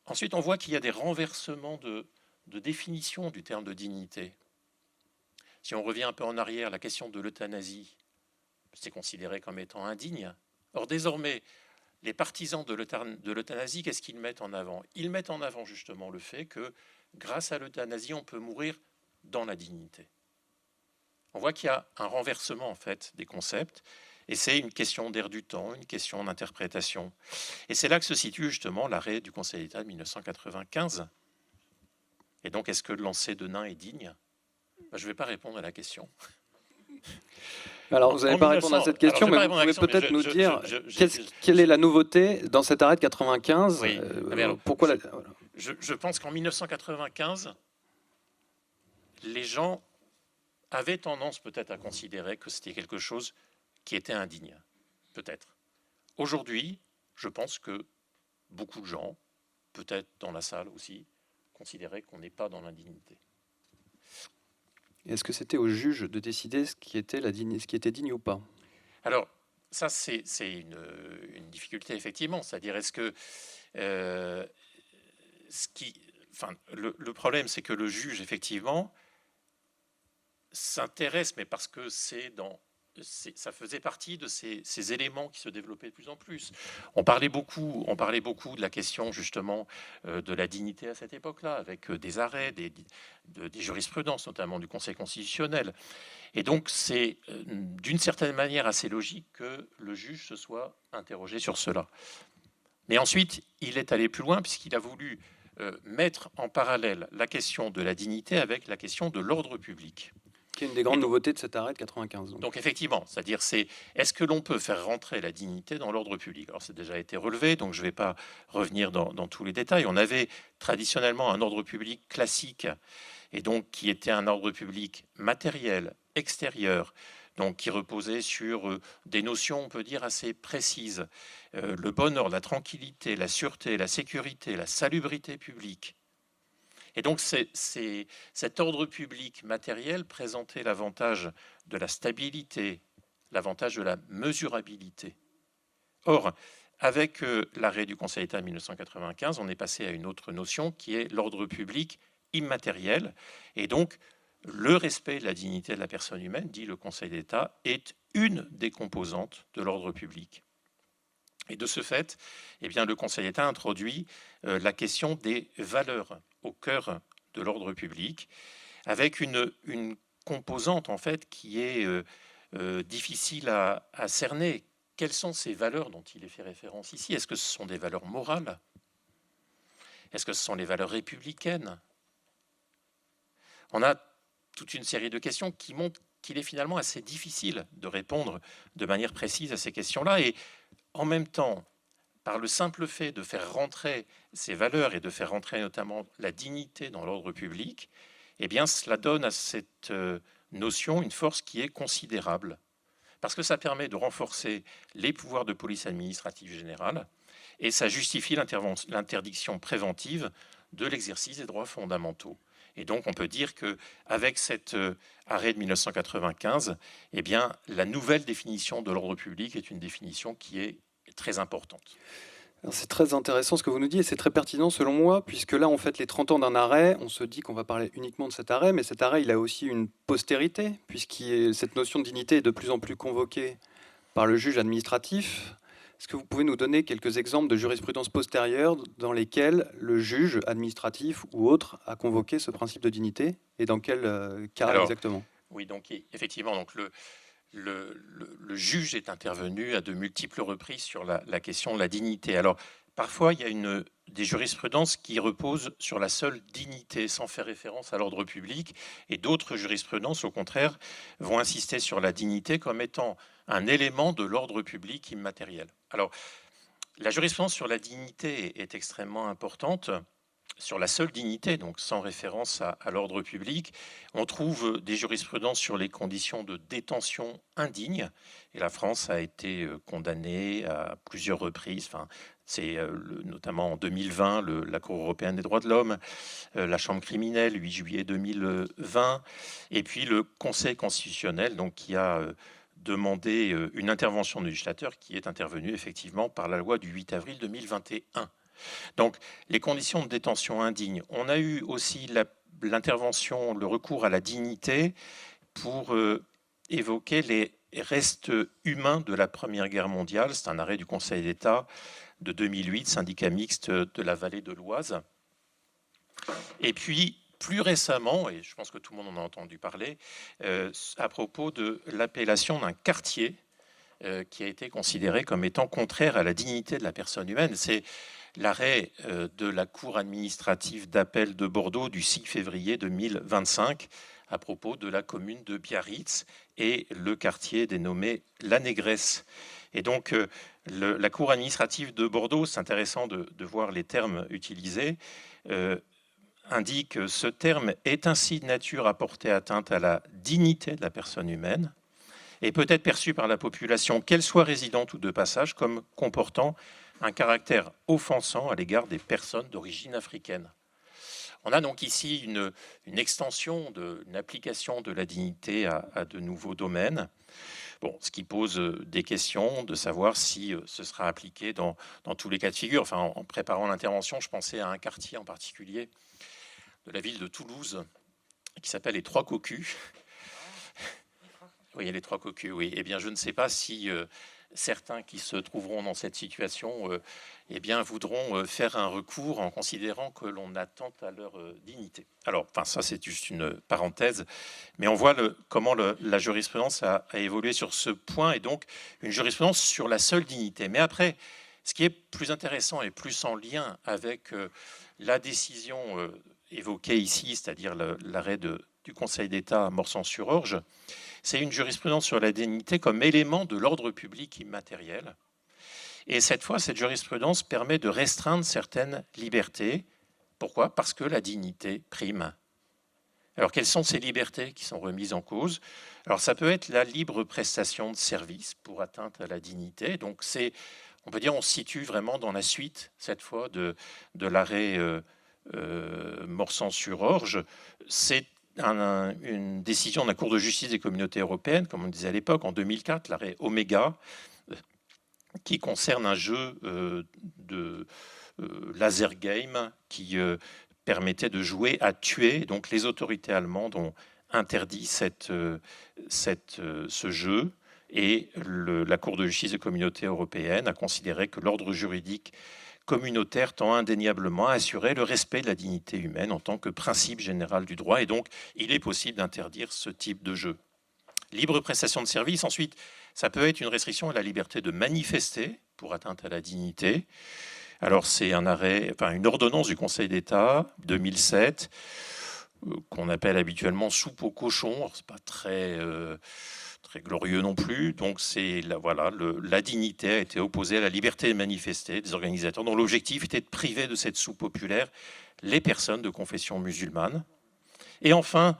Ensuite, on voit qu'il y a des renversements de définition du terme de dignité. Si on revient un peu en arrière, la question de l'euthanasie, c'est considéré comme étant indigne. Or, désormais, les partisans de l'euthanasie, qu'est-ce qu'ils mettent en avant ? Ils mettent en avant justement le fait que, grâce à l'euthanasie, on peut mourir dans la dignité. On voit qu'il y a un renversement, en fait, des concepts, et c'est une question d'ère du temps, une question d'interprétation. Et c'est là que se situe justement l'arrêt du Conseil d'État de 1995. Et donc, est-ce que le lancer de nain est digne ? Je ne vais pas répondre à la question. Alors, vous n'allez pas répondre à cette question, mais vous pouvez peut-être nous dire quelle est la nouveauté dans cet arrêt de 95 ? Oui. Pourquoi je pense qu'en 1995, les gens avaient tendance peut-être à considérer que c'était quelque chose qui était indigne, peut-être. Aujourd'hui, je pense que beaucoup de gens, peut-être dans la salle aussi, considéraient qu'on n'est pas dans l'indignité. Est-ce que c'était au juge de décider ce qui était digne ou pas ? Alors, ça, c'est une difficulté, effectivement. C'est-à-dire, est-ce que... le problème, c'est que le juge, effectivement, s'intéresse, mais parce que ça faisait partie de ces éléments qui se développaient de plus en plus. On parlait beaucoup de la question justement de la dignité à cette époque-là, avec des arrêts, des jurisprudences, notamment du Conseil constitutionnel. Et donc c'est d'une certaine manière assez logique que le juge se soit interrogé sur cela. Mais ensuite, il est allé plus loin puisqu'il a voulu mettre en parallèle la question de la dignité avec la question de l'ordre public. Qui est une des grandes nouveautés de cet arrêt de 95. Donc effectivement, c'est-à-dire est-ce que l'on peut faire rentrer la dignité dans l'ordre public? Alors c'est déjà été relevé, donc je ne vais pas revenir dans tous les détails. On avait traditionnellement un ordre public classique, et donc qui était un ordre public matériel, extérieur, donc qui reposait sur des notions, on peut dire, assez précises. Le bonheur, la tranquillité, la sûreté, la sécurité, la salubrité publique. Et donc cet ordre public matériel présentait l'avantage de la stabilité, l'avantage de la mesurabilité. Or, avec l'arrêt du Conseil d'État en 1995, on est passé à une autre notion qui est l'ordre public immatériel. Et donc, le respect de la dignité de la personne humaine, dit le Conseil d'État, est une des composantes de l'ordre public. Et de ce fait, eh bien, le Conseil d'État introduit la question des valeurs au cœur de l'ordre public, avec une composante en fait qui est difficile à cerner. Quelles sont ces valeurs dont il est fait référence ici? Est-ce que ce sont des valeurs morales? Est-ce que ce sont les valeurs républicaines? On a toute une série de questions qui montrent qu'il est finalement assez difficile de répondre de manière précise à ces questions-là. Et en même temps, par le simple fait de faire rentrer ces valeurs et de faire rentrer notamment la dignité dans l'ordre public, eh bien, cela donne à cette notion une force qui est considérable. Parce que ça permet de renforcer les pouvoirs de police administrative générale et ça justifie l'interdiction préventive de l'exercice des droits fondamentaux. Et donc, on peut dire qu'avec cet arrêt de 1995, eh bien, la nouvelle définition de l'ordre public est une définition qui est très importante. C'est très intéressant ce que vous nous dites et c'est très pertinent selon moi, puisque là, on fête les 30 ans d'un arrêt. On se dit qu'on va parler uniquement de cet arrêt, mais cet arrêt, il a aussi une postérité, puisque cette notion de dignité est de plus en plus convoquée par le juge administratif. Est-ce que vous pouvez nous donner quelques exemples de jurisprudence postérieure dans lesquelles le juge administratif ou autre a convoqué ce principe de dignité et dans quel cas exactement? Oui, donc effectivement, donc le juge est intervenu à de multiples reprises sur la question de la dignité. Alors, parfois, il y a des jurisprudences qui reposent sur la seule dignité, sans faire référence à l'ordre public, et d'autres jurisprudences, au contraire, vont insister sur la dignité comme étant un élément de l'ordre public immatériel. Alors, la jurisprudence sur la dignité est extrêmement importante. Sur la seule dignité, donc sans référence à l'ordre public, on trouve des jurisprudences sur les conditions de détention indignes. Et la France a été condamnée à plusieurs reprises. Enfin, c'est notamment en 2020, la Cour européenne des droits de l'homme, la Chambre criminelle, 8 juillet 2020, et puis le Conseil constitutionnel, donc qui a demandé une intervention du législateur qui est intervenue effectivement par la loi du 8 avril 2021. Donc, les conditions de détention indignes. On a eu aussi l'intervention, le recours à la dignité pour évoquer les restes humains de la Première Guerre mondiale. C'est un arrêt du Conseil d'État de 2008, syndicat mixte de la vallée de l'Oise. Et puis, plus récemment, et je pense que tout le monde en a entendu parler, à propos de l'appellation d'un quartier qui a été considéré comme étant contraire à la dignité de la personne humaine. C'est l'arrêt de la Cour administrative d'appel de Bordeaux du 6 février 2025 à propos de la commune de Biarritz et le quartier dénommé La Négresse. Et donc, la Cour administrative de Bordeaux, c'est intéressant de voir les termes utilisés, indique « Ce terme est ainsi de nature à porter atteinte à la dignité de la personne humaine et peut être perçu par la population, qu'elle soit résidente ou de passage, comme comportant un caractère offensant à l'égard des personnes d'origine africaine. » On a donc ici une extension, une application de la dignité à de nouveaux domaines. Bon, ce qui pose des questions de savoir si ce sera appliqué dans tous les cas de figure. Enfin, en préparant l'intervention, je pensais à un quartier en particulier de la ville de Toulouse qui s'appelle les Trois Cocus. Oui, les Trois Cocus, oui. Eh bien, je ne sais pas si certains qui se trouveront dans cette situation eh bien, voudront faire un recours en considérant que l'on attente à leur dignité. Alors, enfin, ça, c'est juste une parenthèse, mais on voit comment la jurisprudence a évolué sur ce point, et donc une jurisprudence sur la seule dignité. Mais après, ce qui est plus intéressant et plus en lien avec la décision évoquée ici, c'est-à-dire l'arrêt de du Conseil d'État à Morsang-sur-Orge, c'est une jurisprudence sur la dignité comme élément de l'ordre public immatériel. Et cette fois, cette jurisprudence permet de restreindre certaines libertés. Pourquoi ? Parce que la dignité prime. Alors, quelles sont ces libertés qui sont remises en cause ? Alors, ça peut être la libre prestation de services pour atteinte à la dignité. Donc, on peut dire, on se situe vraiment dans la suite, cette fois, de l'arrêt Morsang-sur-Orge. C'est une décision de la Cour de justice des communautés européennes, comme on disait à l'époque, en 2004, l'arrêt Omega, qui concerne un jeu de laser game qui permettait de jouer à tuer. Donc les autorités allemandes ont interdit ce jeu et la Cour de justice des communautés européennes a considéré que l'ordre juridique communautaire tend indéniablement à assurer le respect de la dignité humaine en tant que principe général du droit et donc il est possible d'interdire ce type de jeu. Libre prestation de services, ensuite, ça peut être une restriction à la liberté de manifester pour atteinte à la dignité. Alors c'est une ordonnance du Conseil d'État 2007 qu'on appelle habituellement soupe au cochon. C'est pas très glorieux non plus. Donc la dignité a été opposée à la liberté de manifester des organisateurs dont l'objectif était de priver de cette soupe populaire les personnes de confession musulmane. Et enfin,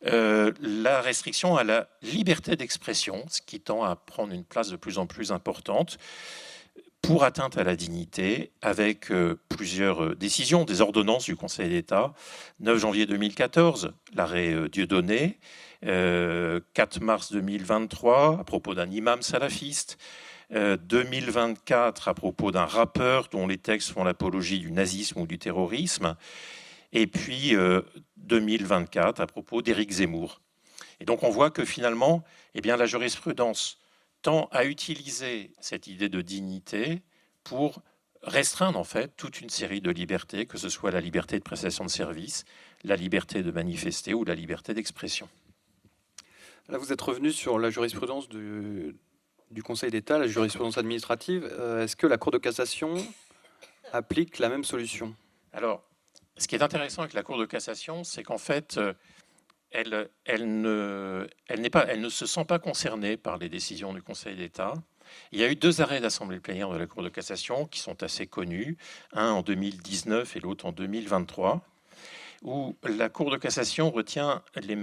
la restriction à la liberté d'expression, ce qui tend à prendre une place de plus en plus importante pour atteinte à la dignité, avec plusieurs décisions, des ordonnances du Conseil d'État. 9 janvier 2014, l'arrêt Dieudonné. 4 mars 2023, à propos d'un imam salafiste. 2024, à propos d'un rappeur dont les textes font l'apologie du nazisme ou du terrorisme. Et puis 2024, à propos d'Éric Zemmour. Et donc on voit que finalement, la jurisprudence tend à utiliser cette idée de dignité pour restreindre en fait toute une série de libertés, que ce soit la liberté de prestation de services, la liberté de manifester ou la liberté d'expression. Là, vous êtes revenu sur la jurisprudence du Conseil d'État, la jurisprudence administrative. Est-ce que la Cour de cassation applique la même solution ? Alors, ce qui est intéressant avec la Cour de cassation, c'est qu'en fait, elle ne se sent pas concernée par les décisions du Conseil d'État. Il y a eu 2 arrêts d'assemblée plénière de la Cour de cassation qui sont assez connus, un en 2019 et l'autre en 2023, où la Cour de cassation retient la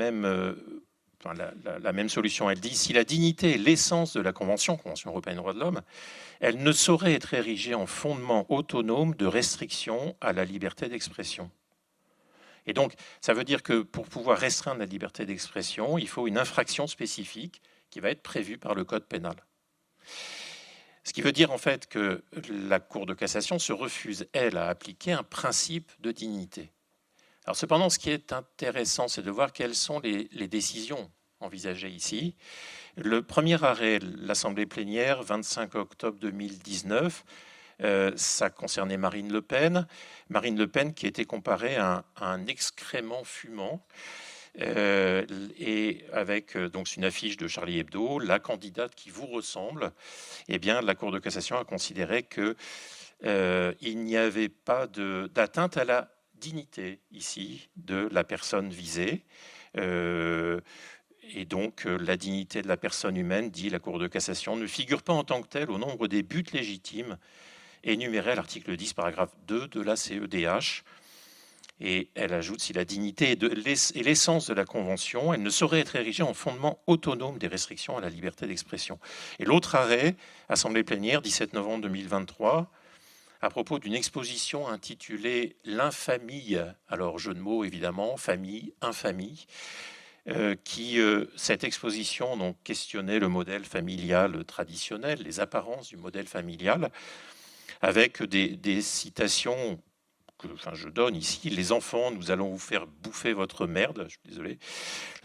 même solution. Elle dit, si la dignité est l'essence de la Convention européenne des droits de l'homme, elle ne saurait être érigée en fondement autonome de restriction à la liberté d'expression. Et donc, ça veut dire que pour pouvoir restreindre la liberté d'expression, il faut une infraction spécifique qui va être prévue par le Code pénal. Ce qui veut dire en fait que la Cour de cassation se refuse, elle, à appliquer un principe de dignité. Alors cependant, ce qui est intéressant, c'est de voir quelles sont les décisions envisagées ici. Le premier arrêt, l'Assemblée plénière, 25 octobre 2019, ça concernait Marine Le Pen. Marine Le Pen qui était comparée à un excrément fumant. Et avec donc une affiche de Charlie Hebdo, la candidate qui vous ressemble, la Cour de cassation a considéré que il n'y avait pas d'atteinte à la dignité ici de la personne visée. Et donc la dignité de la personne humaine, dit la Cour de cassation, ne figure pas en tant que telle au nombre des buts légitimes énumérés à l'article 10, paragraphe 2 de la CEDH. Et elle ajoute, si la dignité est l'essence de la Convention, elle ne saurait être érigée en fondement autonome des restrictions à la liberté d'expression. Et l'autre arrêt, Assemblée plénière, 17 novembre 2023, à propos d'une exposition intitulée « L'infamie », alors jeu de mots évidemment, famille, infamie, cette exposition donc, questionnait le modèle familial traditionnel, les apparences du modèle familial, avec des citations que je donne ici. Les enfants, nous allons vous faire bouffer votre merde, je suis désolé.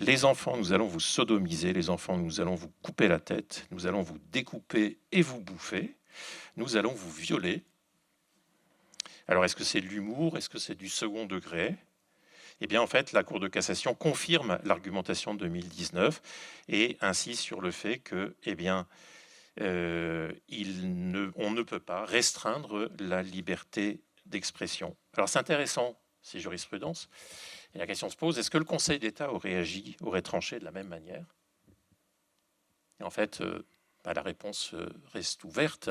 Les enfants, nous allons vous sodomiser. Les enfants, nous allons vous couper la tête. Nous allons vous découper et vous bouffer. Nous allons vous violer. Alors, est-ce que c'est de l'humour? Est-ce que c'est du second degré? En fait, la Cour de cassation confirme l'argumentation de 2019 et insiste sur le fait que, on ne peut pas restreindre la liberté d'expression. Alors, c'est intéressant, ces jurisprudences, Et la question se pose, est-ce que le Conseil d'État aurait agi, aurait tranché de la même manière? Et en fait, la réponse reste ouverte,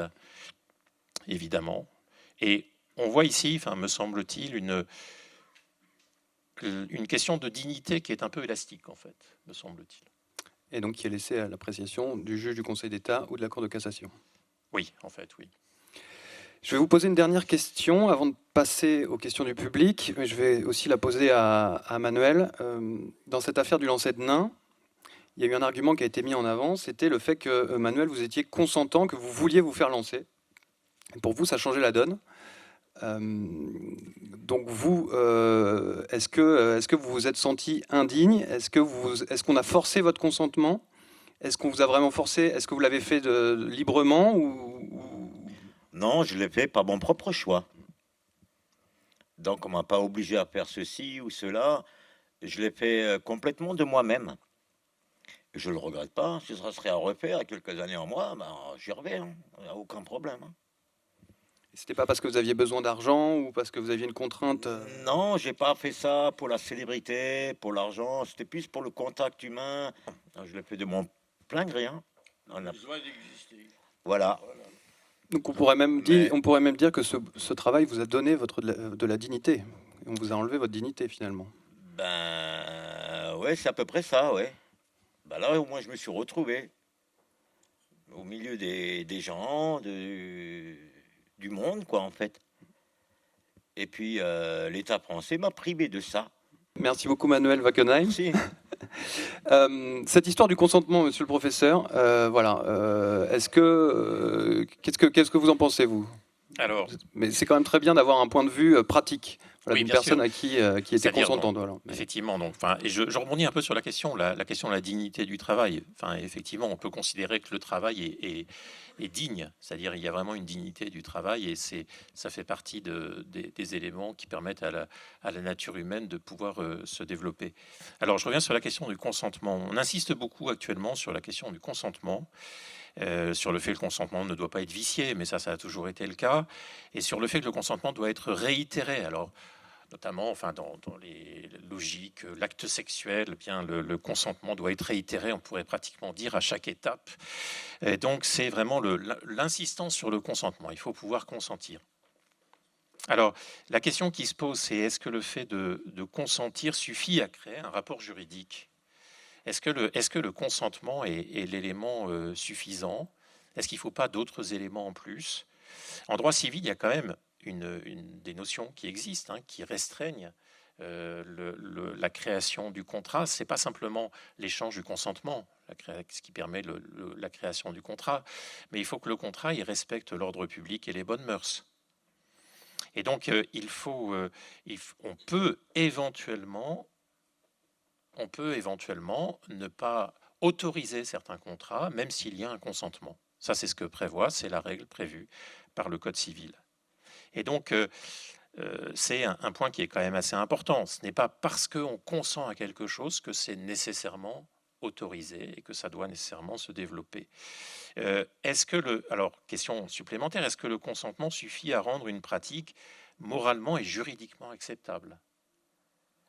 évidemment. Et on voit ici, enfin, me semble-t-il, une question de dignité qui est un peu élastique, en fait, me semble-t-il. Et donc qui est laissé à l'appréciation du juge du Conseil d'État ou de la Cour de cassation. Oui, en fait, oui. Je vais vous poser une dernière question avant de passer aux questions du public. Je vais aussi la poser à Manuel. Dans cette affaire du lancer de nains, il y a eu un argument qui a été mis en avant, c'était le fait que, Manuel, vous étiez consentant, que vous vouliez vous faire lancer. Et pour vous, ça changeait la donne. Donc vous, est-ce que vous vous êtes senti indigne? Est-ce qu'on a forcé votre consentement? Est-ce qu'on vous a vraiment forcé? Est-ce que vous l'avez fait librement ou... Non, je l'ai fait par mon propre choix. Donc on m'a pas obligé à faire ceci ou cela. Je l'ai fait complètement de moi-même. Je le regrette pas. Si ça serait à refaire quelques années en moi, ben, j'y reviens. Il n'y a aucun problème. C'était pas parce que vous aviez besoin d'argent ou parce que vous aviez une contrainte? Non, j'ai pas fait ça pour la célébrité, pour l'argent. C'était plus pour le contact humain. Je l'ai fait de mon plein gré. Hein. On a- Besoin d'exister. Voilà. Donc on pourrait même Mais- dire que ce travail vous a donné de la dignité. On vous a enlevé votre dignité finalement. Ben, ouais, c'est à peu près ça, ouais. Ben là, au moins, je me suis retrouvé au milieu des gens, du monde, quoi, en fait. Et puis, l'État français m'a privé de ça. Merci beaucoup Manuel Wackenheim. Merci. Cette histoire du consentement, monsieur le professeur, voilà. Qu'est-ce que vous en pensez, vous? Alors, Mais c'est quand même très bien d'avoir un point de vue pratique, voilà, Oui, d'une bien personne sûr. qui était C'est-à-dire, consentante. Voilà. effectivement, donc, et je rebondis un peu sur la question de la dignité du travail. Enfin, effectivement, on peut considérer que le travail est digne, c'est-à-dire il y a vraiment une dignité du travail et ça fait partie des éléments qui permettent à la nature humaine de pouvoir se développer. Alors, je reviens sur la question du consentement. On insiste beaucoup actuellement sur la question du consentement. Sur le fait que le consentement ne doit pas être vicié, mais ça a toujours été le cas, et sur le fait que le consentement doit être réitéré. Alors, notamment, enfin, dans les logiques, l'acte sexuel, eh bien, le consentement doit être réitéré, on pourrait pratiquement dire à chaque étape. Et donc, c'est vraiment l'insistance sur le consentement. Il faut pouvoir consentir. Alors, la question qui se pose, c'est est-ce que le fait de consentir suffit à créer un rapport juridique? Est-ce que le consentement est l'élément suffisant? Est-ce qu'il ne faut pas d'autres éléments en plus? En droit civil, il y a quand même des notions qui existent, hein, qui restreignent la création du contrat. Ce n'est pas simplement l'échange du consentement, ce qui permet la création du contrat, mais il faut que le contrat il respecte l'ordre public et les bonnes mœurs. Et donc, on peut éventuellement ne pas autoriser certains contrats, même s'il y a un consentement. Ça, c'est ce que prévoit, c'est la règle prévue par le Code civil. Et donc, c'est un point qui est quand même assez important. Ce n'est pas parce qu'on consent à quelque chose que c'est nécessairement autorisé et que ça doit nécessairement se développer. Alors, question supplémentaire, est-ce que le consentement suffit à rendre une pratique moralement et juridiquement acceptable?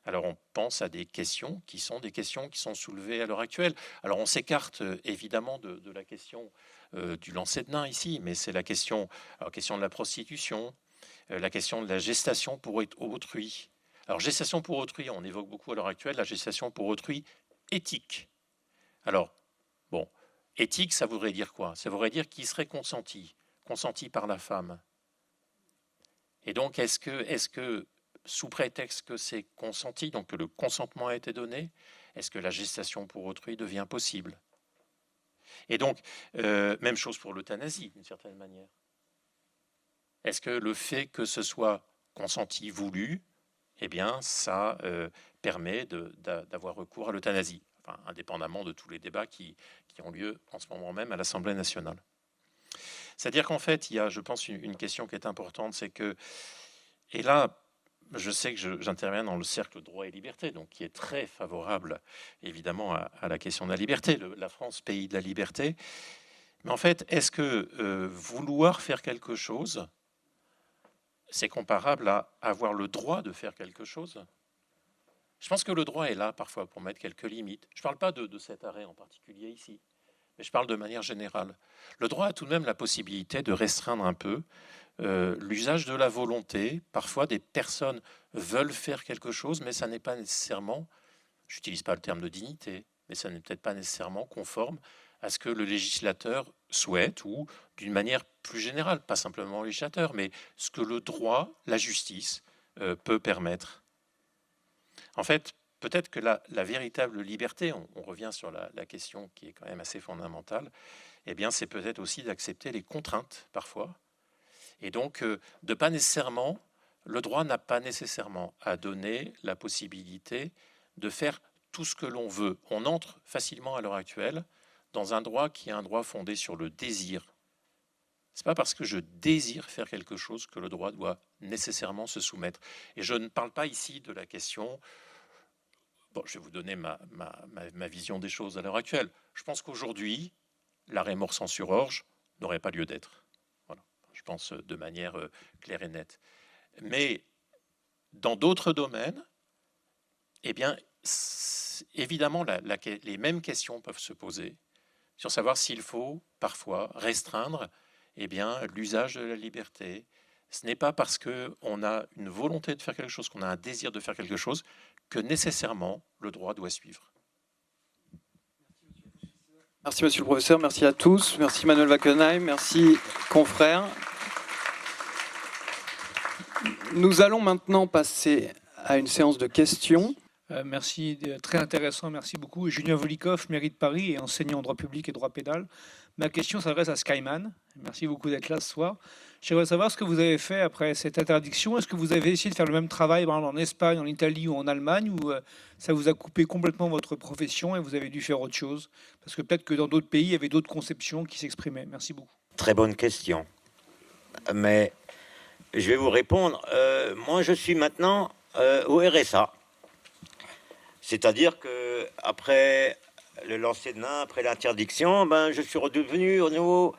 Alors on pense à des questions qui sont soulevées à l'heure actuelle. Alors on s'écarte évidemment de la question du lancer de nains ici, mais c'est la question de la prostitution, la question de la gestation pour autrui. Alors gestation pour autrui, on évoque beaucoup à l'heure actuelle la gestation pour autrui éthique. Alors bon, éthique, ça voudrait dire quoi? Ça voudrait dire qu'il serait consenti par la femme. Et donc est-ce que sous prétexte que c'est consenti, donc que le consentement a été donné, est-ce que la gestation pour autrui devient possible? Et donc, même chose pour l'euthanasie, d'une certaine manière. Est-ce que le fait que ce soit consenti, voulu, eh bien, ça permet d'avoir recours à l'euthanasie, enfin, indépendamment de tous les débats qui ont lieu en ce moment même à l'Assemblée nationale. C'est-à-dire qu'en fait, il y a, je pense, une question qui est importante, c'est que, et là, je sais que j'interviens dans le cercle droit et liberté, donc qui est très favorable évidemment à la question de la liberté, la France, pays de la liberté. Mais en fait, est-ce que vouloir faire quelque chose, c'est comparable à avoir le droit de faire quelque chose? Je pense que le droit est là parfois pour mettre quelques limites. Je ne parle pas de cet arrêt en particulier ici, mais je parle de manière générale. Le droit a tout de même la possibilité de restreindre un peu l'usage de la volonté. Parfois, des personnes veulent faire quelque chose, mais ça n'est pas nécessairement, je n'utilise pas le terme de dignité, mais ça n'est peut-être pas nécessairement conforme à ce que le législateur souhaite, ou d'une manière plus générale, pas simplement le législateur, mais ce que le droit, la justice, peut permettre. En fait, peut-être que la véritable liberté, on revient sur la question qui est quand même assez fondamentale, eh bien, c'est peut-être aussi d'accepter les contraintes parfois. Et donc, de pas nécessairement, le droit n'a pas nécessairement à donner la possibilité de faire tout ce que l'on veut. On entre facilement à l'heure actuelle dans un droit qui est un droit fondé sur le désir. Ce n'est pas parce que je désire faire quelque chose que le droit doit nécessairement se soumettre. Et je ne parle pas ici de la question... Bon, je vais vous donner ma vision des choses à l'heure actuelle. Je pense qu'aujourd'hui, l'arrêt Morsan-sur-Orge n'aurait pas lieu d'être. Voilà. Je pense de manière claire et nette. Mais dans d'autres domaines, eh bien, évidemment, les mêmes questions peuvent se poser sur savoir s'il faut parfois restreindre l'usage de la liberté. Ce n'est pas parce qu'on a une volonté de faire quelque chose, qu'on a un désir de faire quelque chose, que nécessairement le droit doit suivre. Merci monsieur le professeur, merci à tous, merci Manuel Wackenheim, merci confrères. Nous allons maintenant passer à une séance de questions. Merci, très intéressant, merci beaucoup. Julien Volikov, mairie de Paris et enseignant en droit public et droit pénal. Ma question s'adresse à Skyman. Merci beaucoup d'être là ce soir. J'aimerais savoir ce que vous avez fait après cette interdiction. Est-ce que vous avez essayé de faire le même travail par exemple, en Espagne, en Italie ou en Allemagne, ou ça vous a coupé complètement votre profession et vous avez dû faire autre chose? Parce que peut-être que dans d'autres pays, il y avait d'autres conceptions qui s'exprimaient. Merci beaucoup. Très bonne question. Mais je vais vous répondre. Moi, je suis maintenant au RSA. C'est-à-dire qu'après le lancer de nain, après l'interdiction, je suis redevenu au nouveau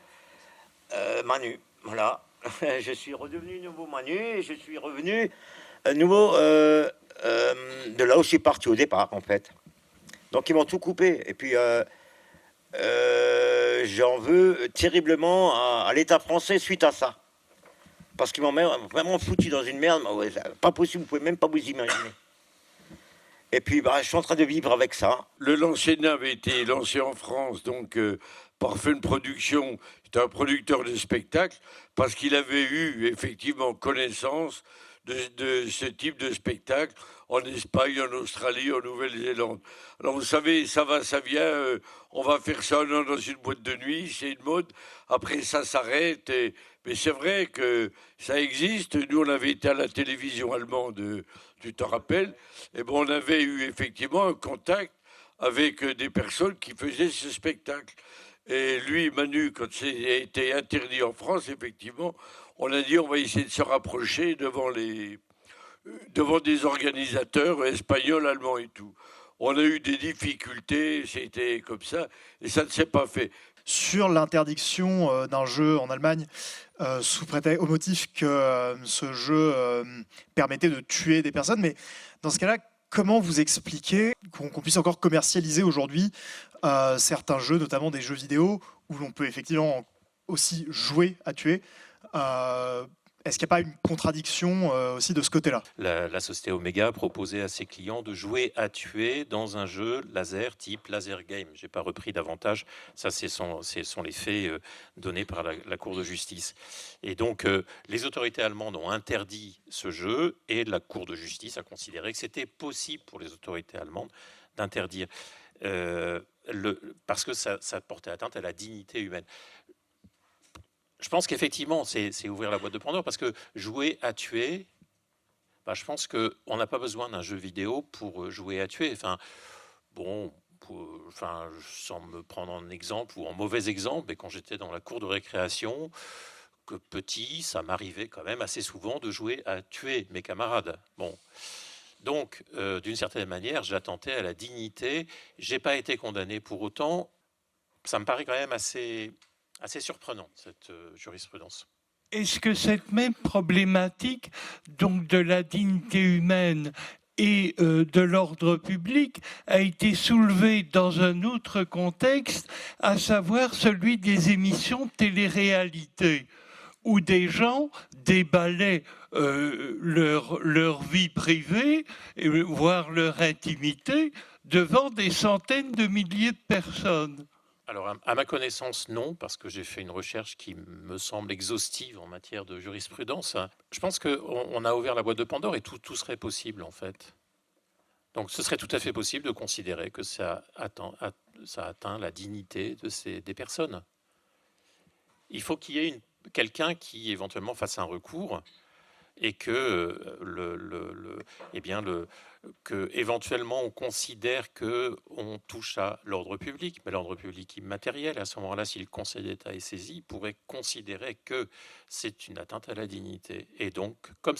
Manu. Voilà. Je suis redevenu nouveau Manu et je suis revenu nouveau de là où je suis parti au départ, en fait. Donc, ils m'ont tout coupé. Et puis, j'en veux terriblement à l'État français suite à ça. Parce qu'ils m'ont vraiment foutu dans une merde. Pas possible, vous pouvez même pas vous imaginer. Et puis, je suis en train de vivre avec ça. Le lancer de nain avait été lancé en France, donc par Fun Production. C'était un producteur de spectacle, parce qu'il avait eu effectivement connaissance de ce type de spectacle en Espagne, en Australie, en Nouvelle-Zélande. Alors vous savez, ça va, ça vient, on va faire ça un an dans une boîte de nuit, c'est une mode, après ça s'arrête. Mais c'est vrai que ça existe. Nous, on avait été à la télévision allemande, tu te rappelles, et on avait eu effectivement un contact avec des personnes qui faisaient ce spectacle. Et lui, Manu, quand ça a été interdit en France, effectivement, on a dit on va essayer de se rapprocher devant des organisateurs espagnols, allemands et tout. On a eu des difficultés, c'était comme ça, et ça ne s'est pas fait. Sur l'interdiction d'un jeu en Allemagne, sous prétexte, au motif que ce jeu permettait de tuer des personnes, mais dans ce cas-là, comment vous expliquez qu'on puisse encore commercialiser aujourd'hui certains jeux, notamment des jeux vidéo, où l'on peut effectivement aussi jouer à tuer? Est-ce qu'il n'y a pas une contradiction aussi de ce côté-là? La société Omega proposait à ses clients de jouer à tuer dans un jeu laser type laser game. Je n'ai pas repris davantage. Ça, ce sont les faits donnés par la Cour de justice. Et donc, les autorités allemandes ont interdit ce jeu et la Cour de justice a considéré que c'était possible pour les autorités allemandes d'interdire parce que ça portait atteinte à la dignité humaine. Je pense qu'effectivement, c'est ouvrir la boîte de Pandore, parce que jouer à tuer, je pense qu'on n'a pas besoin d'un jeu vidéo pour jouer à tuer. Sans me prendre en exemple ou en mauvais exemple, mais quand j'étais dans la cour de récréation, que petit, ça m'arrivait quand même assez souvent de jouer à tuer mes camarades. Donc, d'une certaine manière, j'attentais à la dignité. Je n'ai pas été condamné pour autant. Ça me paraît quand même assez surprenant, cette jurisprudence. Est-ce que cette même problématique, donc de la dignité humaine et de l'ordre public a été soulevée dans un autre contexte, à savoir celui des émissions de télé-réalité, où des gens déballaient leur vie privée, voire leur intimité, devant des centaines de milliers de personnes. Alors, à ma connaissance, non, parce que j'ai fait une recherche qui me semble exhaustive en matière de jurisprudence. Je pense qu'on a ouvert la boîte de Pandore et tout serait possible, en fait. Donc, ce serait tout à fait possible de considérer que ça atteint la dignité des personnes. Il faut qu'il y ait quelqu'un qui, éventuellement, fasse un recours et que éventuellement on considère qu'on touche à l'ordre public, mais l'ordre public immatériel. À ce moment-là, si le Conseil d'État est saisi, il pourrait considérer que c'est une atteinte à la dignité. Et donc, comme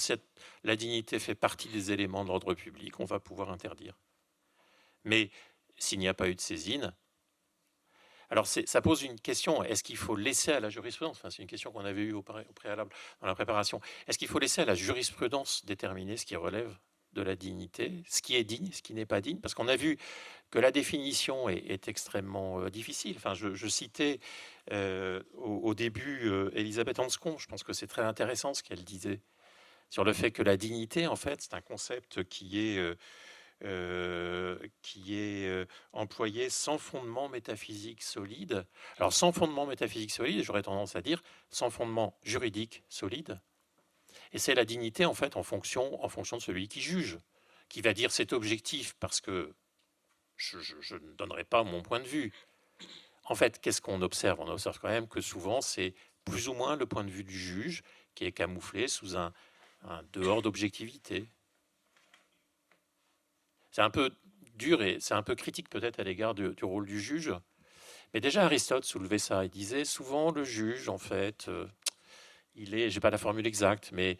la dignité fait partie des éléments de l'ordre public, on va pouvoir interdire. Mais s'il n'y a pas eu de saisine, alors ça pose une question, est-ce qu'il faut laisser à la jurisprudence, enfin, c'est une question qu'on avait eue au préalable dans la préparation, est-ce qu'il faut laisser à la jurisprudence déterminer ce qui relève de la dignité, ce qui est digne, ce qui n'est pas digne, parce qu'on a vu que la définition est extrêmement difficile. Enfin, je citais au début Elisabeth Anscombe, je pense que c'est très intéressant ce qu'elle disait sur le fait que la dignité, en fait, c'est un concept qui est employé sans fondement métaphysique solide. Alors, sans fondement métaphysique solide, j'aurais tendance à dire sans fondement juridique solide. Et c'est la dignité, en fait, en fonction de celui qui juge, qui va dire c'est objectif parce que je ne donnerai pas mon point de vue. En fait, qu'est-ce qu'on observe? On observe quand même que souvent, c'est plus ou moins le point de vue du juge qui est camouflé sous un dehors d'objectivité. C'est un peu dur et c'est un peu critique peut-être à l'égard du rôle du juge. Mais déjà Aristote soulevait ça. Il disait souvent le juge, en fait, j'ai pas la formule exacte, mais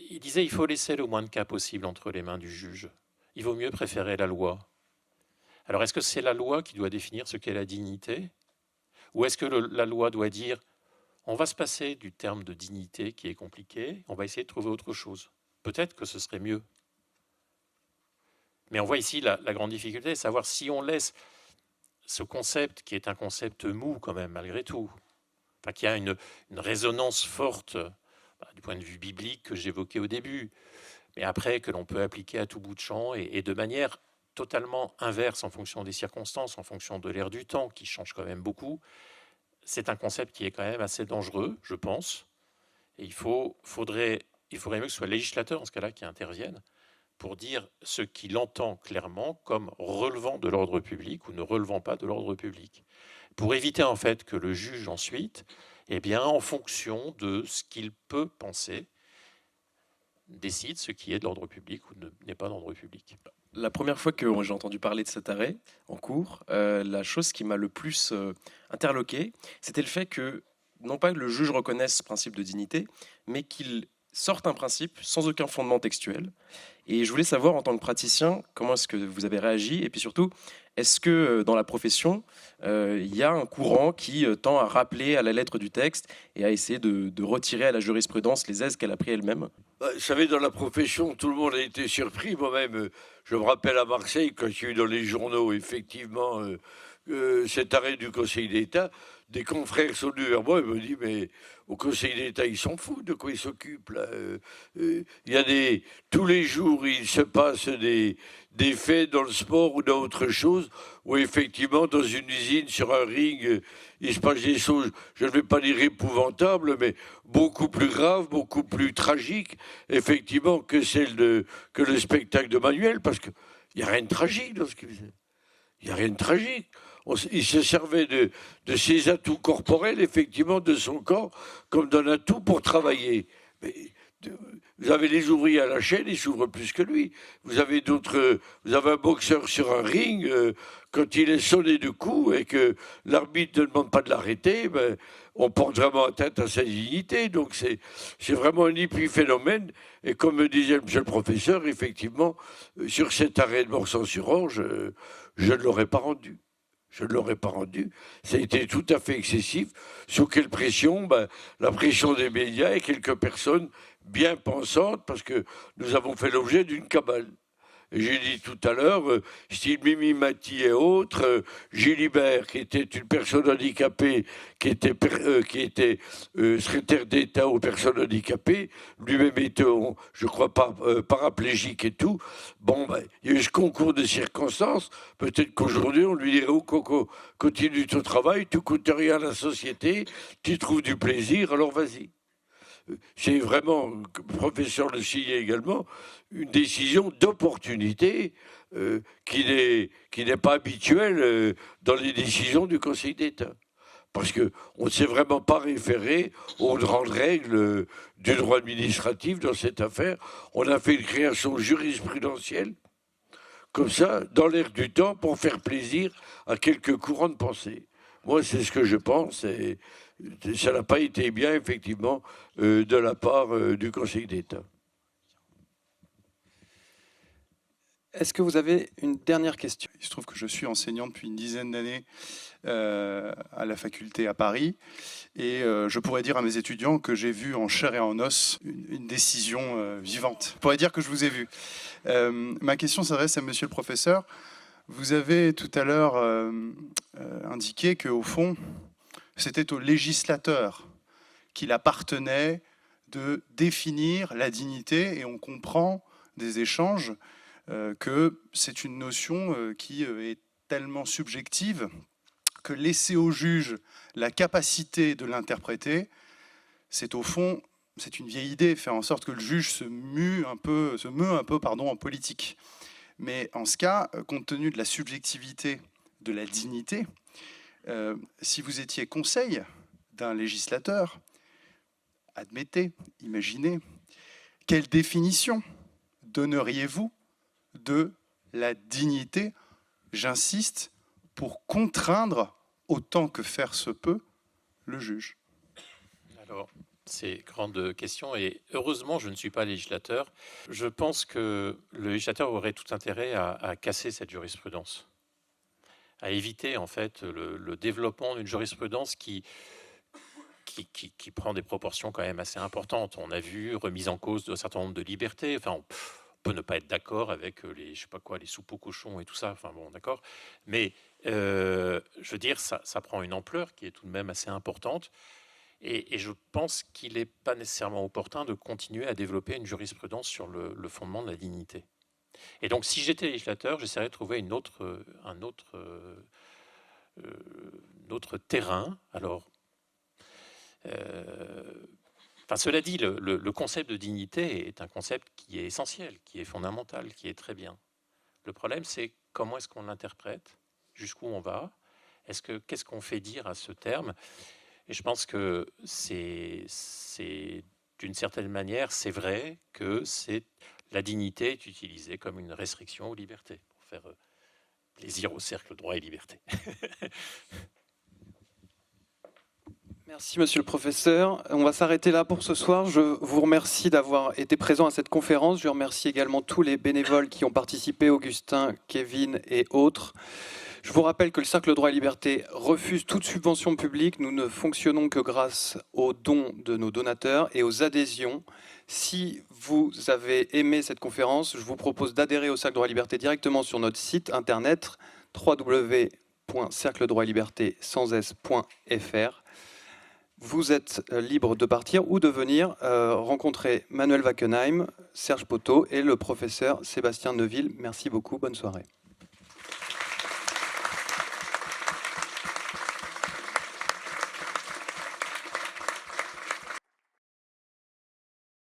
il disait il faut laisser le moins de cas possible entre les mains du juge. Il vaut mieux préférer la loi. Alors est-ce que c'est la loi qui doit définir ce qu'est la dignité? Ou est-ce que la loi doit dire on va se passer du terme de dignité qui est compliqué, on va essayer de trouver autre chose? Peut-être que ce serait mieux. Mais on voit ici la grande difficulté, savoir si on laisse ce concept, qui est un concept mou quand même, malgré tout, enfin, qui a une résonance forte du point de vue biblique que j'évoquais au début, mais après que l'on peut appliquer à tout bout de champ et de manière totalement inverse en fonction des circonstances, en fonction de l'ère du temps, qui change quand même beaucoup, c'est un concept qui est quand même assez dangereux, je pense. Et il faudrait mieux que ce soit le législateur, en ce cas-là, qui intervienne, pour dire ce qu'il entend clairement comme relevant de l'ordre public ou ne relevant pas de l'ordre public. Pour éviter en fait que le juge ensuite, en fonction de ce qu'il peut penser, décide ce qui est de l'ordre public ou n'est pas d'ordre public. La première fois que j'ai entendu parler de cet arrêt en cours, la chose qui m'a le plus interloqué, c'était le fait que, non pas que le juge reconnaisse ce principe de dignité, mais qu'il sorte un principe sans aucun fondement textuel. Et je voulais savoir, en tant que praticien, comment est-ce que vous avez réagi? Et puis surtout, est-ce que dans la profession, il y a un courant qui tend à rappeler à la lettre du texte et à essayer de retirer à la jurisprudence les aises qu'elle a pris elle-même? Vous savez, dans la profession, tout le monde a été surpris. Moi-même, je me rappelle à Marseille, quand j'ai eu dans les journaux, effectivement, cet arrêt du Conseil d'État, des confrères sont venus vers moi et me disent mais au Conseil d'État ils s'en foutent de quoi ils s'occupent là. Il y a tous les jours il se passe des faits dans le sport ou dans autre chose où effectivement dans une usine sur un ring il se passe des choses, je ne vais pas dire épouvantables, mais beaucoup plus graves, beaucoup plus tragiques effectivement que le spectacle de Manuel, parce qu'il n'y a rien de tragique dans ce qu'il faisait. Il n'y a rien de tragique. Il se servait de ses atouts corporels, effectivement, de son corps, comme d'un atout pour travailler. Mais vous avez les ouvriers à la chaîne, ils s'ouvrent plus que lui. Vous avez un boxeur sur un ring, quand il est sonné de coups et que l'arbitre ne demande pas de l'arrêter, on porte vraiment atteinte à sa dignité. Donc c'est vraiment un épiphénomène. Et comme me disait monsieur le professeur, effectivement, sur cet arrêt de Morsan-sur-Orge, je ne l'aurais pas rendu. je ne l'aurais pas rendu. Ça a été tout à fait excessif. Sous quelle pression? La pression des médias et quelques personnes bien pensantes, parce que nous avons fait l'objet d'une cabale. J'ai dit tout à l'heure, style Mimi Mati et autres, Gilibert, qui était une personne handicapée, qui était secrétaire d'État aux personnes handicapées, lui-même était, je crois pas, paraplégique et tout. Bon, il y a eu ce concours de circonstances. Peut-être qu'aujourd'hui, on lui dirait, oh Coco, continue ton travail, tu coûtes rien à la société, tu trouves du plaisir, alors vas-y. C'est vraiment, le professeur le signait également, une décision d'opportunité qui n'est pas habituelle dans les décisions du Conseil d'État. Parce qu'on ne s'est vraiment pas référé aux grandes règles du droit administratif dans cette affaire. On a fait une création jurisprudentielle, comme ça, dans l'air du temps, pour faire plaisir à quelques courants de pensée. Moi, c'est ce que je pense, et ça n'a pas été bien, effectivement, de la part du Conseil d'État. Est-ce que vous avez une dernière question? Il se trouve que je suis enseignant depuis une dizaine d'années à la faculté à Paris, et je pourrais dire à mes étudiants que j'ai vu en chair et en os une décision vivante. Je pourrais dire que je vous ai vu. Ma question s'adresse à monsieur le professeur. Vous avez tout à l'heure indiqué qu'au fond, c'était au législateur qu'il appartenait de définir la dignité, et on comprend des échanges que c'est une notion qui est tellement subjective que laisser au juge la capacité de l'interpréter, c'est au fond, c'est une vieille idée, faire en sorte que le juge se meut un peu en politique. Mais en ce cas, compte tenu de la subjectivité de la dignité, si vous étiez conseil d'un législateur, admettez, imaginez, quelle définition donneriez-vous de la dignité, j'insiste, pour contraindre autant que faire se peut le juge? Alors, c'est grande question, et heureusement je ne suis pas législateur. Je pense que le législateur aurait tout intérêt à casser cette jurisprudence, à éviter en fait le développement d'une jurisprudence qui prend des proportions quand même assez importantes. On a vu remise en cause d'un certain nombre de libertés. Enfin, on peut ne pas être d'accord avec les, je sais pas quoi, les soupes aux cochons et tout ça. Enfin bon, d'accord. Mais je veux dire, ça prend une ampleur qui est tout de même assez importante. Et je pense qu'il n'est pas nécessairement opportun de continuer à développer une jurisprudence sur le fondement de la dignité. Et donc, si j'étais législateur, j'essaierais de trouver un autre terrain. Alors, cela dit, le concept de dignité est un concept qui est essentiel, qui est fondamental, qui est très bien. Le problème, c'est comment est-ce qu'on l'interprète, jusqu'où on va, qu'est-ce qu'on fait dire à ce terme. Et je pense que c'est d'une certaine manière, c'est vrai que la dignité est utilisée comme une restriction aux libertés, pour faire plaisir au cercle droit et liberté. Merci monsieur le professeur. On va s'arrêter là pour ce soir. Je vous remercie d'avoir été présent à cette conférence. Je remercie également tous les bénévoles qui ont participé, Augustin, Kevin et autres. Je vous rappelle que le Cercle Droit et Liberté refuse toute subvention publique. Nous ne fonctionnons que grâce aux dons de nos donateurs et aux adhésions. Si vous avez aimé cette conférence, je vous propose d'adhérer au Cercle Droit et Liberté directement sur notre site internet www.cercledroitetliberté.fr. Vous êtes libre de partir ou de venir rencontrer Manuel Wackenheim, Serge Poteau et le professeur Sébastien Neuville. Merci beaucoup, bonne soirée.